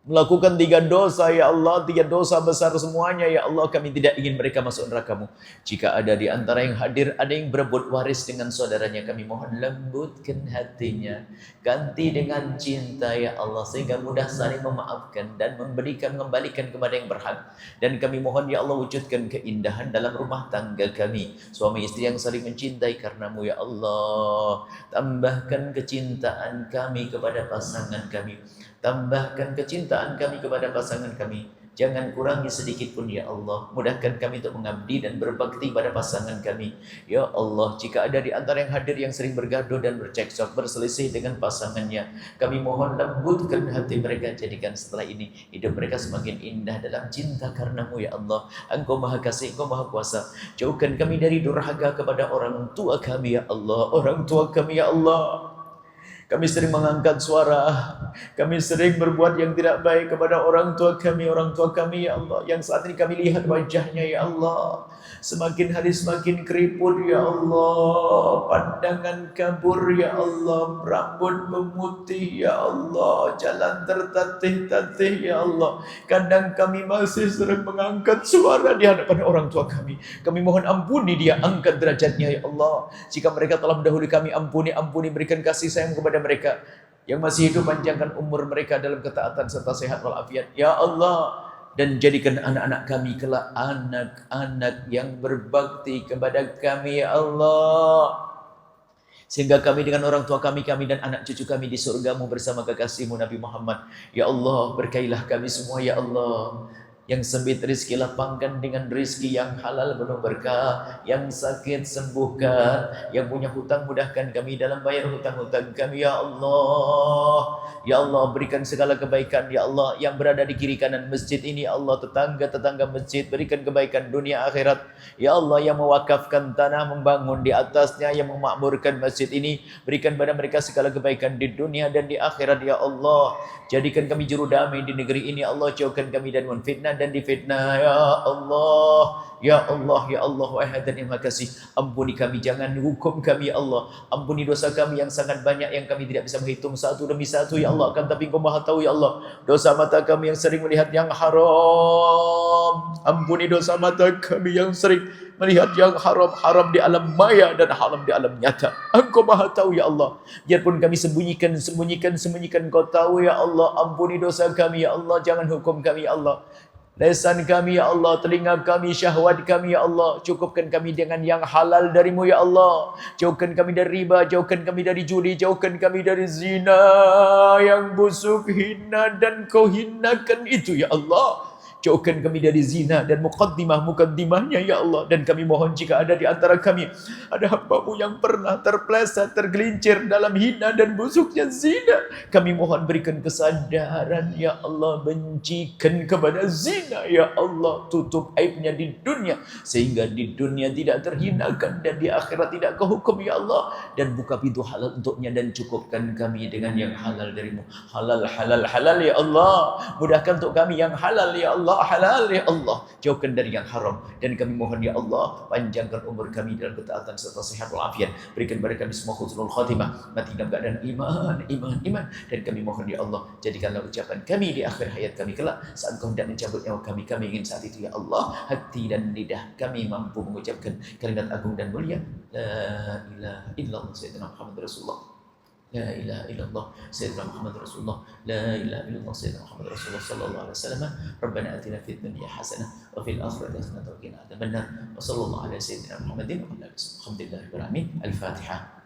Melakukan 3 dosa ya Allah, 3 dosa besar semuanya ya Allah. Kami tidak ingin mereka masuk neraka-Mu. Jika ada di antara yang hadir ada yang berebut waris dengan saudaranya, kami mohon lembutkan hatinya, ganti dengan cinta ya Allah, sehingga mudah saling memaafkan dan mengembalikan kepada yang berhak. Dan kami mohon ya Allah, wujudkan keindahan dalam rumah tangga kami, suami istri yang saling mencintai karena-Mu ya Allah. Tambahkan kecintaan kami kepada pasangan kami, tambahkan kecintaan kami kepada pasangan kami. Jangan kurangi sedikit pun ya Allah. Mudahkan kami untuk mengabdi dan berbakti pada pasangan kami. Ya Allah, jika ada di antara yang hadir yang sering bergaduh dan bercekcok, berselisih dengan pasangannya, kami mohon lembutkan hati mereka. Jadikan setelah ini hidup mereka semakin indah dalam cinta karena-Mu ya Allah. Engkau Maha Kasih, Engkau Maha Kuasa. Jauhkan kami dari durhaka kepada orang tua kami ya Allah. Orang tua kami ya Allah, kami sering mengangkat suara, kami sering berbuat yang tidak baik kepada orang tua kami ya Allah. Yang saat ini kami lihat wajahnya ya Allah, semakin hari semakin keriput ya Allah, pandangan kabur ya Allah, rambut memutih ya Allah, jalan tertatih-tatih ya Allah. Kadang kami masih sering mengangkat suara di hadapan orang tua kami. Kami mohon ampuni dia, angkat derajatnya ya Allah. Jika mereka telah mendahului kami, ampuni, berikan kasih sayang kepada mereka. Yang masih hidup, panjangkan umur mereka dalam ketaatan serta sehat walafiat ya Allah. Dan jadikan anak-anak kami kelak anak-anak yang berbakti kepada kami ya Allah. Sehingga kami dengan orang tua kami dan anak cucu kami di surga-Mu bersama kekasih-Mu Nabi Muhammad. Ya Allah, berkailah kami semua ya Allah. Yang sempit rizki lapangkan dengan rizki yang halal penuh berkah. Yang sakit sembuhkan. Yang punya hutang mudahkan kami dalam bayar hutang-hutang kami ya Allah. Ya Allah, berikan segala kebaikan ya Allah. Yang berada di kiri kanan masjid ini ya Allah, tetangga-tetangga masjid, berikan kebaikan dunia akhirat ya Allah. Yang mewakafkan tanah, membangun di atasnya, yang memakmurkan masjid ini, berikan pada mereka segala kebaikan di dunia dan di akhirat ya Allah. Jadikan kami juru damai di negeri ini ya Allah. Jauhkan kami dari fitnah dan difitnah ya Allah. Ya Allah, ya Allah, wahai Hadan yang Maha Kasih, ampuni kami, jangan hukum kami ya Allah. Ampuni dosa kami yang sangat banyak yang kami tidak bisa menghitung satu demi satu ya Allah. Akan tapi Engkau Maha tahu ya Allah. Dosa mata kami yang sering melihat yang haram, ampuni dosa mata kami yang sering melihat yang haram di alam maya dan haram di alam nyata. Engkau Maha tahu ya Allah. Biarpun kami sembunyikan, Engkau tahu ya Allah. Ampuni dosa kami ya Allah, jangan hukum kami ya Allah. Lisan kami ya Allah, telinga kami, syahwat kami ya Allah. Cukupkan kami dengan yang halal dari-Mu ya Allah. Jauhkan kami dari riba, jauhkan kami dari judi, jauhkan kami dari zina yang busuk, hina dan Kau hinakan itu ya Allah. Jauhkan kami dari zina dan mukaddimahnya ya Allah. Dan kami mohon jika ada di antara kami ada hamba-Mu yang pernah terpeleset, tergelincir dalam hina dan busuknya zina, kami mohon berikan kesadaran ya Allah. Bencikan kepada zina ya Allah. Tutup aibnya di dunia sehingga di dunia tidak terhinakan dan di akhirat tidak kehukum ya Allah. Dan buka pintu halal untuknya dan cukupkan kami dengan yang halal dari-Mu. Halal ya Allah. Mudahkan untuk kami yang halal ya Allah. Allah halal ya Allah, jauhkan dari yang haram. Dan kami mohon ya Allah, panjangkan umur kami dalam ketaatan serta sehat walafiat. Berikan kepada kami semua husnul khatimah, mati dalam keadaan iman. Dan kami mohon ya Allah, jadikanlah ucapan kami di akhir hayat kami kelak saat Kau hendak mencabut nyawa kami. Kami ingin saat itu ya Allah, hati dan lidah kami mampu mengucapkan kalimat agung dan mulia, la ilaha illallah sayyidina Muhammad Rasulullah. لا إله إلا الله سيدنا محمد رسول الله. لا إله إلا الله سيدنا محمد رسول الله صلى الله عليه وسلم. ربنا آتنا في الدنيا حسنة وفي الآخرة حسنة وقنا عذاب النار. وصلى الله على سيدنا محمد وعلى آله وصحبه. الحمد لله رب العالمين. الفاتحة.